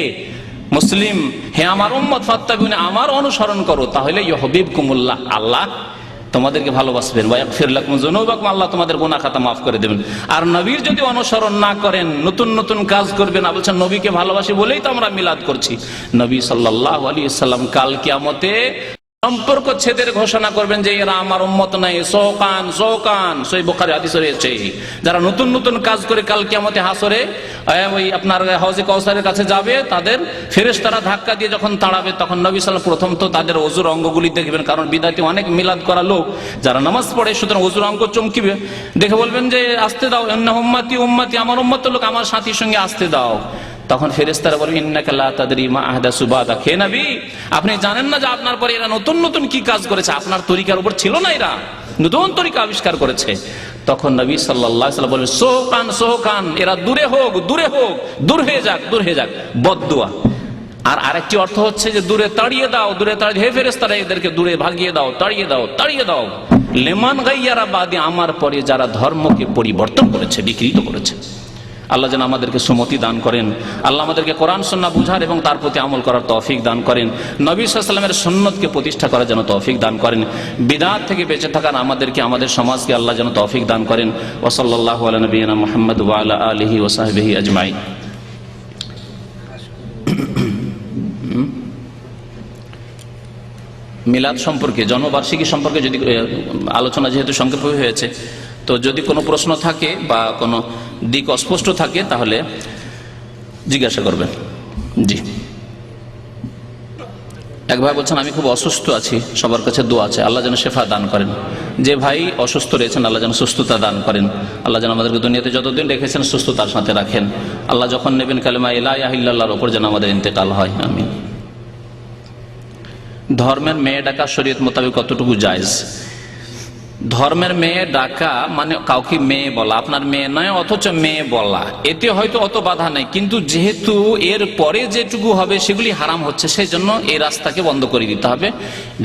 মুসলিম, হে আমার উম্মত, ফাত্তাবিউনি, আমার অনুসরণ করো, তাহলে ইউহিব্বুকুমুল্লাহ, আল্লাহ তোমাদেরকে ভালোবাসবেন, ওয়া ইয়াগফির লাকুম যুনুবাকুম, আল্লাহ তোমাদের গুনাহ খাতা মাফ করে দেবেন। আর নবীর যদি অনুসরণ না করেন, নতুন নতুন কাজ করবেন, বলছেন নবীকে ভালোবাসি বলেই তো আমরা মিলাদ করছি। নবী সাল্লাল্লাহু আলাইহি ওয়াসাল্লাম কাল কিয়ামতে সম্পর্ক ছেদের ঘোষণা করবেন যে এরা আমার উম্মত নাই, শোকান শোকান, সহিহ বুখারী হাদিসে রয়েছে। যারা নতুন নতুন কাজ করে কাল কিয়ামতে হাসরে ওই আপনার হাউজে কাউসারের কাছে যাবে, তাদের ফেরেশতারা ধাক্কা দিয়ে যখন তাড়াবে, তখন নবী সাল্লাল্লাহু আলাইহি ওয়াসাল্লাম প্রথম তো তাদের ওযুর অঙ্গগুলি দেখবেন, কারণ বিদাতি অনেক মিলাদ করা লোক যারা নামাজ পড়ে, সুতরাং ওযুর অঙ্গ চমকিবে, দেখে বলবেন যে আসতে দাও, ইন্না উম্মতি উম্মতি, আমার উম্মতের লোক আমার সাথীর সঙ্গে আসতে দাও। তখন ফেরেশতারা বলবে, ইন্নাকা লা তাদরি মা আহদাসু বাদা, হে নবী আপনি জানেন না যে আপনার পরে এরা নতুন নতুন কি কাজ করেছে, আপনার তরিকার উপর ছিল না, এরা নতুন তরিকা আবিষ্কার করেছে। তখন নবী সাল্লাল্লাহু আলাইহি ওয়াসাল্লাম বলেন, সোকান সোকান, এরা দূরে হোক, দূরে হোক, দূর হয়ে যাক, দূর হয়ে যাক, বদদুয়া। আর আরেকটি অর্থ হচ্ছে যে দূরে তাড়িয়ে দাও, দূরে তাড়িয়ে, হে ফেরেশতারা এদেরকে দূরে ভাগিয়ে দাও, তাড়িয়ে দাও, তাড়িয়ে দাও। লিমান গায়্যারা বাদি, আমার পরে যারা ধর্মকে পরিবর্তন করেছে, বিকৃত করেছে। আল্লাহ যেন আমাদেরকে সুমতি দান করেন। আল্লাহ আমাদেরকে কোরআন সুন্নাহ বুঝার এবং তার প্রতি আমল করার তৌফিক দান করেন। নবী সাল্লাল্লাহু আলাইহি ওয়াসাল্লামের সুন্নতকে প্রতিষ্ঠা করার জন্য তৌফিক দান করেন। বিদআত থেকে বেঁচে থাকার আমাদেরকে, আমাদের সমাজকে আল্লাহ যেন তৌফিক দান করেন। ওয়া সাল্লাল্লাহু আলা নবিয়িনা মুহাম্মদ ওয়া আলা আলিহি ওয়া সাহবিহি আজমাইন। মিলাদ সম্পর্কে, জন্মবার্ষিকী সম্পর্কে যদি আলোচনা যেহেতু সংক্ষেপে হয়েছে, তো যদি কোনো প্রশ্ন থাকে বা কোনো দিক অস্পষ্ট থাকে তাহলে জিজ্ঞাসা করবেন। জি, এক ভাই বলছেন আমি খুব অসুস্থ আছি, সবার কাছে দোয়া আছে, আল্লাহ যেন শেফা দান করেন। যে ভাই অসুস্থ রয়েছেন আল্লাহ যেন সুস্থতা দান করেন। আল্লাহ যেন আমাদেরকে দুনিয়াতে যতদিন রেখেছেন সুস্থতার সাথে রাখেন। আল্লাহ যখন নেবেন কালেমা লা ইলাহা ইল্লাল্লাহর উপর যেন আমাদের ইন্তেকাল হয়, আমিন। ধর্মের মেয়ে ডাকা শরীয়ত মোতাবেক কতটুকু জায়েজ? ধর্মের মেয়ে ডাকা মানে কাউকে মেয়ে বলা, আপনার মেয়ে নয় অথচ মেয়ে বলা, এতে হয়তো অত বাধা নেই, কিন্তু যেহেতু এর পরে যেটুকু হবে সেগুলি হারাম হচ্ছে, সেই জন্য এই রাস্তাকে বন্ধ করে দিতে হবে,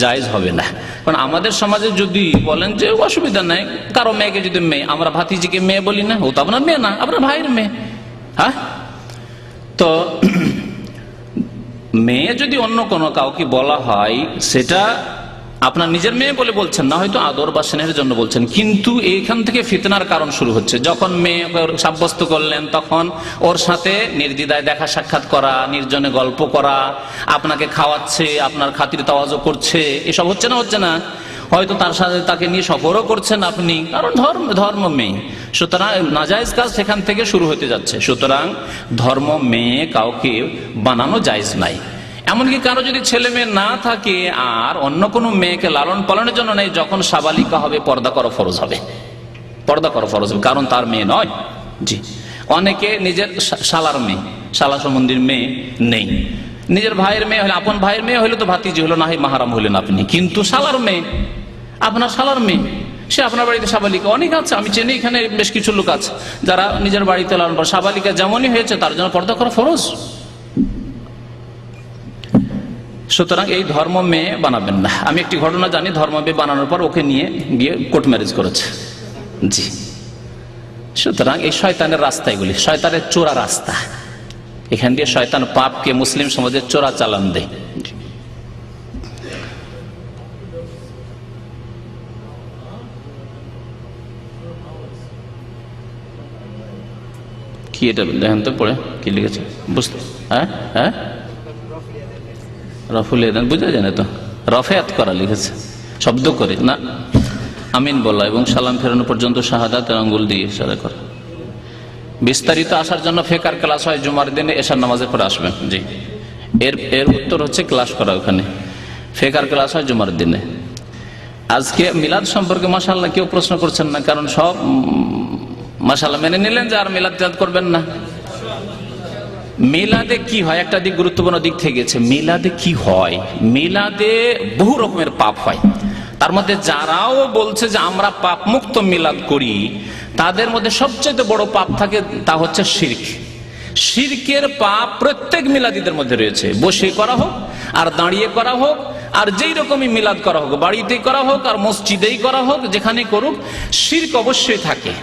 জায়েজ হবে না। কারণ আমাদের সমাজে যদি বলেন যে অসুবিধা নাই, কারো মেয়েকে যদি মেয়ে, আমরা ভাতিজিকে মেয়ে বলি না, ও তো আপনার মেয়ে না, আপনার ভাইয়ের মেয়ে। হ্যাঁ, তো মেয়ে যদি অন্য কোনো কাউকে বলা হয়, সেটা আপনার নিজের মেয়ে বলে বলছেন না, হয়তো আদর বা স্নেহের জন্য বলছেন, কিন্তু এইখান থেকে ফিতনার কারণ শুরু হচ্ছে। যখন মেয়ে সাব্যস্ত করলেন, তখন ওর সাথে নির্দ্বিধায় দেখা সাক্ষাৎ করা, নির্জনে গল্প করা, আপনাকে খাওয়াচ্ছে, আপনার খাতির তাওয়াজু করছে, এসব হচ্ছে না? হচ্ছে না? হয়তো তার সাথে তাকে নিয়ে সফরও করছেন আপনি, কারণ ধর্ম মেয়ে, সুতরাং নাজায়েজ কাজ সেখান থেকে শুরু হতে যাচ্ছে। সুতরাং ধর্ম মেয়ে কাউকে বানানো জায়েজ নাই। এমনকি কারো যদি ছেলে মেয়ে না থাকে আর অন্য কোনো মেয়েকে লালন পালনের জন্য নেই, যখন সাবালিকা হবে পর্দা করা ফরজ হবে। পর্দা করা ফরজ হবে, কারণ তার মেয়ে নয়। জি, অনেকে নিজের শালার মেয়ে, শালা সম্বন্ধীর মেয়ে নেই, নিজের ভাইয়ের মেয়ে হলে, আপন ভাইয়ের মেয়ে হলে তো ভাতিজি হলো, না হয় মাহারাম হলেন আপনি, কিন্তু শালার মেয়ে, আপনার শালার মেয়ে, সে আপনার বাড়িতে সাবালিকা অনেক আছে, আমি চিনি এখানে বেশ কিছু লোক আছে যারা নিজের বাড়িতে লালন পালন, সাবালিকা যেমনই হয়েছে তার জন্য পর্দা করা ফরজ। সুতরাং এই ধর্ম মেয়ে বানাবেন না। আমি একটি ঘটনা জানি, ধর্ম মেয়ে বানানোর পর ওকে নিয়ে গিয়ে কোর্ট ম্যারেজ করেছে। জি, সুতরাং এই শয়তানের রাস্তা, এগুলি শয়তানের চোরা রাস্তা, এখান দিয়ে শয়তান পাপকে মুসলিম সমাজের চোরা চালান দেয়। কি এটা দেখেন তো পড়ে কি লিখেছে, বুঝতে? হ্যাঁ হ্যাঁ, রফুল বুঝা যায় না তো, রফেয়াত করা লিখেছে শব্দ করে না, আমিন বলা এবং সালাম ফেরানো পর্যন্ত শাহাদাতের আঙ্গুল দিয়ে ইশারা করা। বিস্তারিত আসার জন্য ফেকার ক্লাস হয় জুমার দিনে, এশার নামাজের পরে আসবেন। জি, এর উত্তর হচ্ছে ক্লাস করা, ওখানে ফেকার ক্লাস হয় জুমার দিনে। আজকে মিলাদ সম্পর্কে মাশাআল্লাহ কেউ প্রশ্ন করছেন না, কারণ সব মাশাআল্লাহ মেনে নিলেন যে আর মিলাদ ত্যাগ করবেন না। মিলাদে কি হয়, একটা দিক গুরুত্বপূর্ণ দিক থেকে গেছে। মিলাদে কি হয়, মিলাদে বহু রকমের পাপ হয়। তার মধ্যে যারাও বলছে যে আমরা পাপ মুক্ত মিলাদ করি, তাদের মধ্যে সবচেয়ে বড় পাপ থাকে, তা হচ্ছে শিরক। শিরকের পাপ প্রত্যেক মিলাদীদের মধ্যে রয়েছে, বসে করা হোক আর দাঁড়িয়ে করা হোক, আর যেই রকমই মিলাদ করা হোক, বাড়িতেই করা হোক আর মসজিদেই করা হোক, যেখানে করুক, শিরক অবশ্যই থাকে।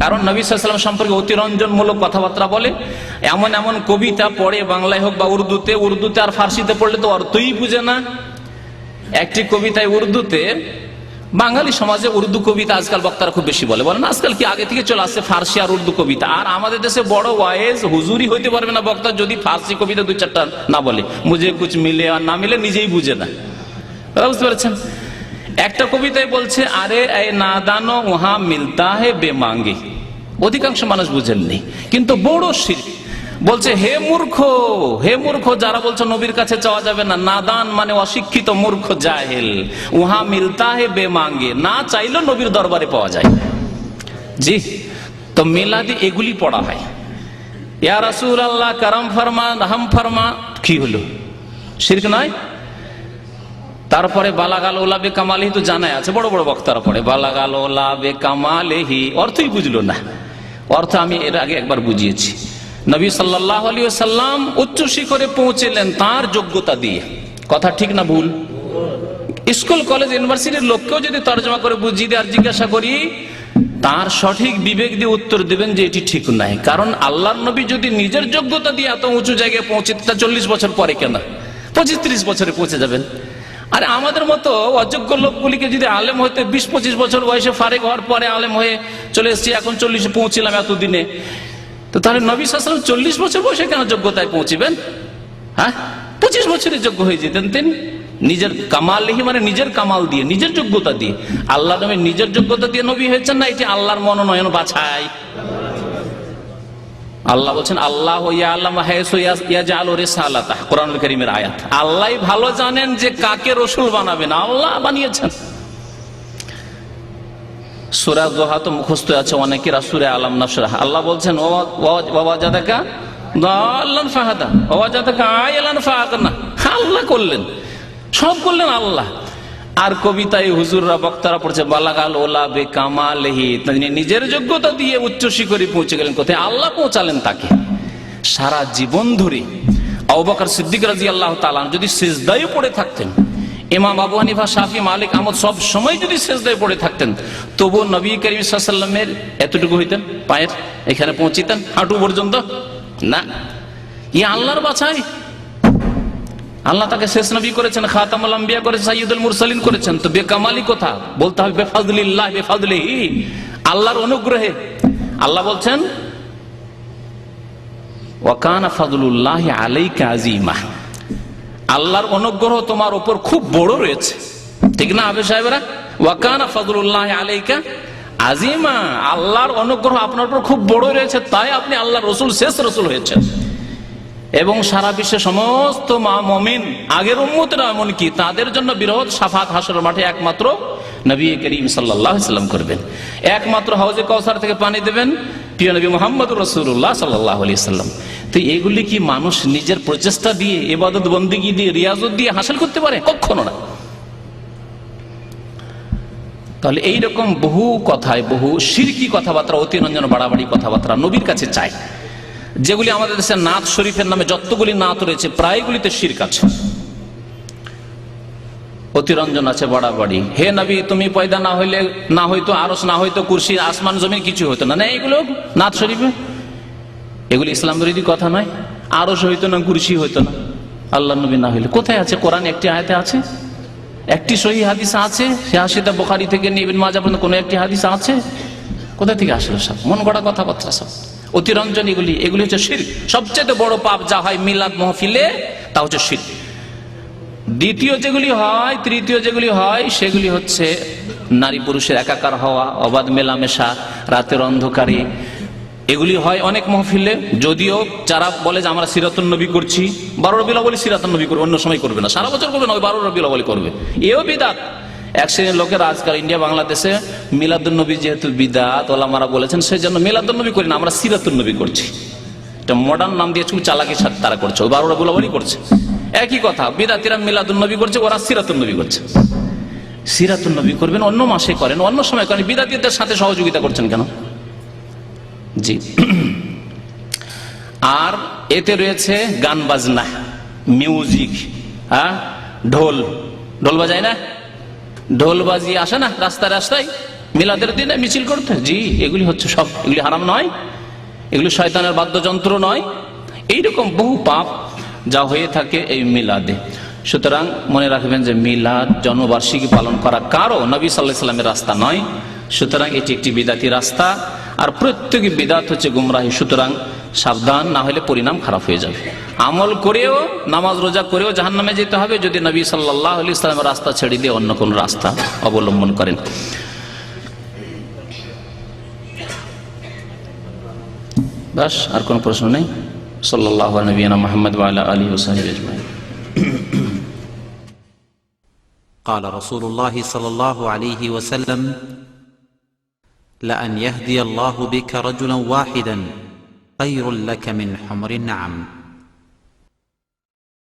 কারণ নবী সাল্লাল্লাহু আলাইহি ওয়াসাল্লাম সম্পর্কে অতিরঞ্জনমূলক কথাবার্তা বলে, এমন এমন কবিতা পড়ে, বাংলায় হোক বা উর্দুতে আর ফার্সিতে পড়লে তো অর্থই বুঝে না। একটি কবিতায় উর্দুতে, বাঙালি সমাজে উর্দু কবিতা আজকাল বক্তারা খুব বেশি বলে না, আজকাল কি আগে থেকে চলে আসছে ফার্সি আর উর্দু কবিতা। আর আমাদের দেশে বড় ওয়াইজ হুজুরি হইতে পারবে না বক্তা যদি ফার্সি কবিতা দুই চারটা না বলে, মুঝে কুছ মিলে আর না মিলে নিজেই বুঝে না। বুঝতে পারছেন? একটা কবিতায় বলছে, আরে এ নাদানো ওহা মিলতা হে বেমাঙ্গে। অধিকাংশ মানুষ বুঝেননি, কিন্তু বড় শিরক। বলছে হে মূর্খ, হে মূর্খ, যারা বলছো নবীর কাছে চাওয়া যাবে না, নাদান মানে অশিক্ষিত, মূর্খ, জাহেল। ওহা মিলতা হে বেমাঙ্গে, না চাইলেও নবীর দরবারে পাওয়া যায়। জি, তো মিলাদি এগুলি পড়া হয়। ইয়া রাসূলুল্লাহ কারাম ফরমা, রহম ফরমা, কি হলো? শিরক নয়? তারপরে বালাগাল ওলা বে কামালেহি তো জানাই আছে, বড় বড় বক্তারা পড়ে বালাগাল ওলা বে কামালেহি, অর্থই বুঝলো না। অর্থ আমি এর আগে একবার বুঝিয়েছি। নবী সাল্লাল্লাহু আলাইহি ওয়াসাল্লাম উচ্চ শিখরে পৌঁছলেন তার যোগ্যতা দিয়ে। কথা ঠিক না ভুল? স্কুল কলেজ ইউনিভার্সিটির লোককেও যদি তর্জমা করে বুঝিয়ে দিয়ে আর জিজ্ঞাসা করি, তার সঠিক বিবেক দিয়ে উত্তর দিবেন যে এটি ঠিক নাই। কারণ আল্লাহর নবী যদি নিজের যোগ্যতা দিয়ে এত উঁচু জায়গায় পৌঁছে, তা 40 বছর পরে কেন, 25-30 বছরে পৌঁছে যাবেন। আর আমাদের মতো অযোগ্য লোকগুলিকে যদি আলেম হইতে 20-25 বছর বয়সে ফারেক হওয়ার পরে আলেম হয়ে চলে এসেছি, এখন 40-এ পৌঁছিলাম এতদিনে, তো তাহলে নবী সাল্লাল্লাহু আলাইহি ওয়াসাল্লাম 40 বছর বয়সে কেন যোগ্যতায় পৌঁছিবেন? হ্যাঁ, 25 বছরে যোগ্য হয়ে যেতেন তিনি। নিজের কামাল লিহি মানে নিজের কামাল দিয়ে, নিজের যোগ্যতা দিয়ে। আল্লাহ নবী নিজের যোগ্যতা দিয়ে নবী হয়েছেন না, এটি আল্লাহর মনোনয়ন বাছাই। আল্লাহ বলছেন আল্লাহ ইয়ালামু হাইসু ইয়াজআলু রিসালাতাহ, কোরআনুল কারীমের আয়াত। আল্লাহই ভালো জানেন যে কাকে রাসূল বানাবেন, আল্লাহ বানিয়েছেন। সূরা দুহা তো মুখস্থ আছে অনেকের, সূরা আলাম নাশরাহ। আল্লাহ বলছেন ওয়াজাদাকা দাল্লান ফাহাদা ওয়াজাদাকা আইলান ফাআগনা। আল্লাহ করলেন, সব করলেন আল্লাহ। আর কবিতায় হুজুররা বক্তারা পড়ছে বালাগাল ওলা বে কামালেহি, নিজের যোগ্যতা দিয়ে উচ্চ শিখরে পৌঁছে গেলেন। কোথায়? আল্লাহ পৌঁছালেন তাকে। সারা জীবন ধরে আবু বকর সিদ্দিক রাদিয়াল্লাহু তাআলা যদি সিজদায় পড়ে থাকতেন, ইমাম আবু হানিফা, শাফি, মালিক, আহমদ সব সময় যদি সিজদায় পড়ে থাকতেন, তবু নবী করিম সাল্লাল্লাহু আলাইহি ওয়াসাল্লামের এতটুকু হইতেন, পায়ের এখানে পৌঁছিতেন, হাঁটু পর্যন্ত না। ইয়া আল্লাহর বাছাই। আল্লাহ তাকে শেষ নবী করেছেন, খাতামুল আম্বিয়া করেছেন, সাইয়্যিদুল মুরসালিন করেছেন। তো বেকামালি কথা বলতে হবে বেফাজলিল্লাহ, বেফাজলিহি, আল্লাহর অনুগ্রহে। আল্লাহ বলছেন ওয়া কানা ফাদলুল্লাহি আলাইকা আযীমা, আল্লাহর অনুগ্রহ তোমার উপর খুব বড় রয়েছে। ঠিক না আবে সাহেবরা? ওয়া কানা ফাদলুল্লাহি আলাইকা আযীমা, আল্লাহর অনুগ্রহ আপনার উপর খুব বড় রয়েছে, তাই আপনি আল্লাহর রাসূল, শেষ রাসূল হয়েছেন। এবং সারা বিশ্বের সমস্ত মুমিন আগের উম্মতরা এমনকি তাদের জন্য বৃহৎ শাফাত হাসরের মাঠে একমাত্র নবী করিম সাল্লাল্লাহু আলাইহি সাল্লাম করবেন। একমাত্র হাউজে কাউসার থেকে পানি দেবেন প্রিয় নবী মুহাম্মদুর রাসূলুল্লাহ সাল্লাল্লাহু আলাইহি সাল্লাম। তো এগুলি কি মানুষ নিজের প্রচেষ্টা দিয়ে, ইবাদত বন্দেগী দিয়ে, রিয়াজত দিয়ে হাসিল করতে পারে? কখনো না। তাহলে এইরকম বহু কথায়, বহু শিরকি কথাবার্তা, অতিরঞ্জন বাড়াবাড়ি কথাবার্তা নবীর কাছে চায়, যেগুলি আমাদের দেশে নাত শরীফের নামে যতগুলি নাত রয়েছে প্রায়গুলিতে শিরক আছে, অতিরঞ্জন আছে, বাড়াবাড়ি। হে নবী, তুমি পয়দা না হইলে, না হইতো আরশ, না হইতো কুরসি, আসমান জমিন কিছু হইতো না। এইগুলো নাত শরীফে, এগুলি ইসলাম বিরোধী কথা নয়। আরশ হইতো না, কুরসি হইতো না আল্লাহ নবী না হইলে। কোথায় আছে? কোরআন একটি আয়াতে আছে, একটি সহিহ হাদিস আছে, সে হাসিদা বুখারী থেকে নিয়ে ইবনে মাজাহ পর্যন্ত কোন একটি হাদিস আছে? কোথা থেকে আসলো? সব মন গড়া কথাবার্তা, সব অতিরঞ্জন। এগুলি হচ্ছে শিরক। সবচেয়ে বড় পাপ যা হয় মিলাদ মাহফিলে, তা হচ্ছে শিরক। দ্বিতীয় যেগুলি হয়, তৃতীয় যেগুলি হয়, সেগুলি হচ্ছে নারী পুরুষের একাকার হওয়া, অবাধ মেলামেশা, রাতের অন্ধকারে, এগুলি হয় অনেক মাহফিলে। যদিও যারা বলে যে আমরা সিরাতুন নবী করছি, 12 রবিউল আউয়ালে সিরাতুন নবী করবে, অন্য সময় করবে না, সারা বছর করবে না, ওই 12 রবিউল আউয়ালে করবে, এও বিদআত। এক শ্রেণীর লোকের আজকাল ইন্ডিয়া বাংলাদেশে মিলাদুন নবী যেহেতু বিদআত, ওলামারা বলেছেন সেই জন্য মিলাদুন নবী করি না, আমরা সিরাতুন নবী করছি। এটা মডার্ন নাম দিয়ে খুব চালাকির সাথে তারা করছে, ওই 12 রবিউল আউয়ালই করছে। একই কথা, বিদআতিরা মিলাদুন নবী করছে, ওরা সিরাতুন নবী করছে। সিরাতুন নবী করবেন, অন্য মাসে করেন, অন্য সময় করেন, বিদআতিদের সাথে সহযোগিতা করছেন কেন? জি। আর এতে রয়েছে গান বাজনা, মিউজিক, হ্যাঁ, ঢোল বাজায় না, ঢোল বাজিয়ে আসে না রাস্তায় রাস্তায় মিলাদের দিনে মিছিল করতে। জি, এগুলি হচ্ছে সব, এগুলি হারাম নয়, এগুলি শয়তানের বাদ্যযন্ত্র নয়। এইরকম বহু পাপ যা হয়ে থাকে এই মিলাদে। সুতরাং মনে রাখবেন যে মিলাদ জন্মবার্ষিকী পালন করা কারো নবী সাল্লাল্লাহু আলাইহি সাল্লামের রাস্তা নয়। সুতরাং এটি একটি বিদআতি রাস্তা, আর প্রত্যেকই বিদআত হচ্ছে গুমরাহি। সুতরাং সাবধান, না হলে পরিণাম খারাপ হয়ে যাবে। আমল করেও, নামাজ রোজা করেও জাহান্নামে যেতে হবে যদি নবী সাল্লাল্লাহু আলাইহি সাল্লামের রাস্তা ছেড়ে দিয়ে অন্য কোন রাস্তা অবলম্বন করেন। বাস, আর কোন প্রশ্ন নেই? সাল্লাল্লাহু আলা নবিয়িনা মুহাম্মদ ওয়া আলা আলিহি ওয়া সাহবিহি আজমাইন। قال رسول الله صلى الله عليه وسلم: لأن يهدي الله بك رجلا واحدا خير لك من حمر النعم.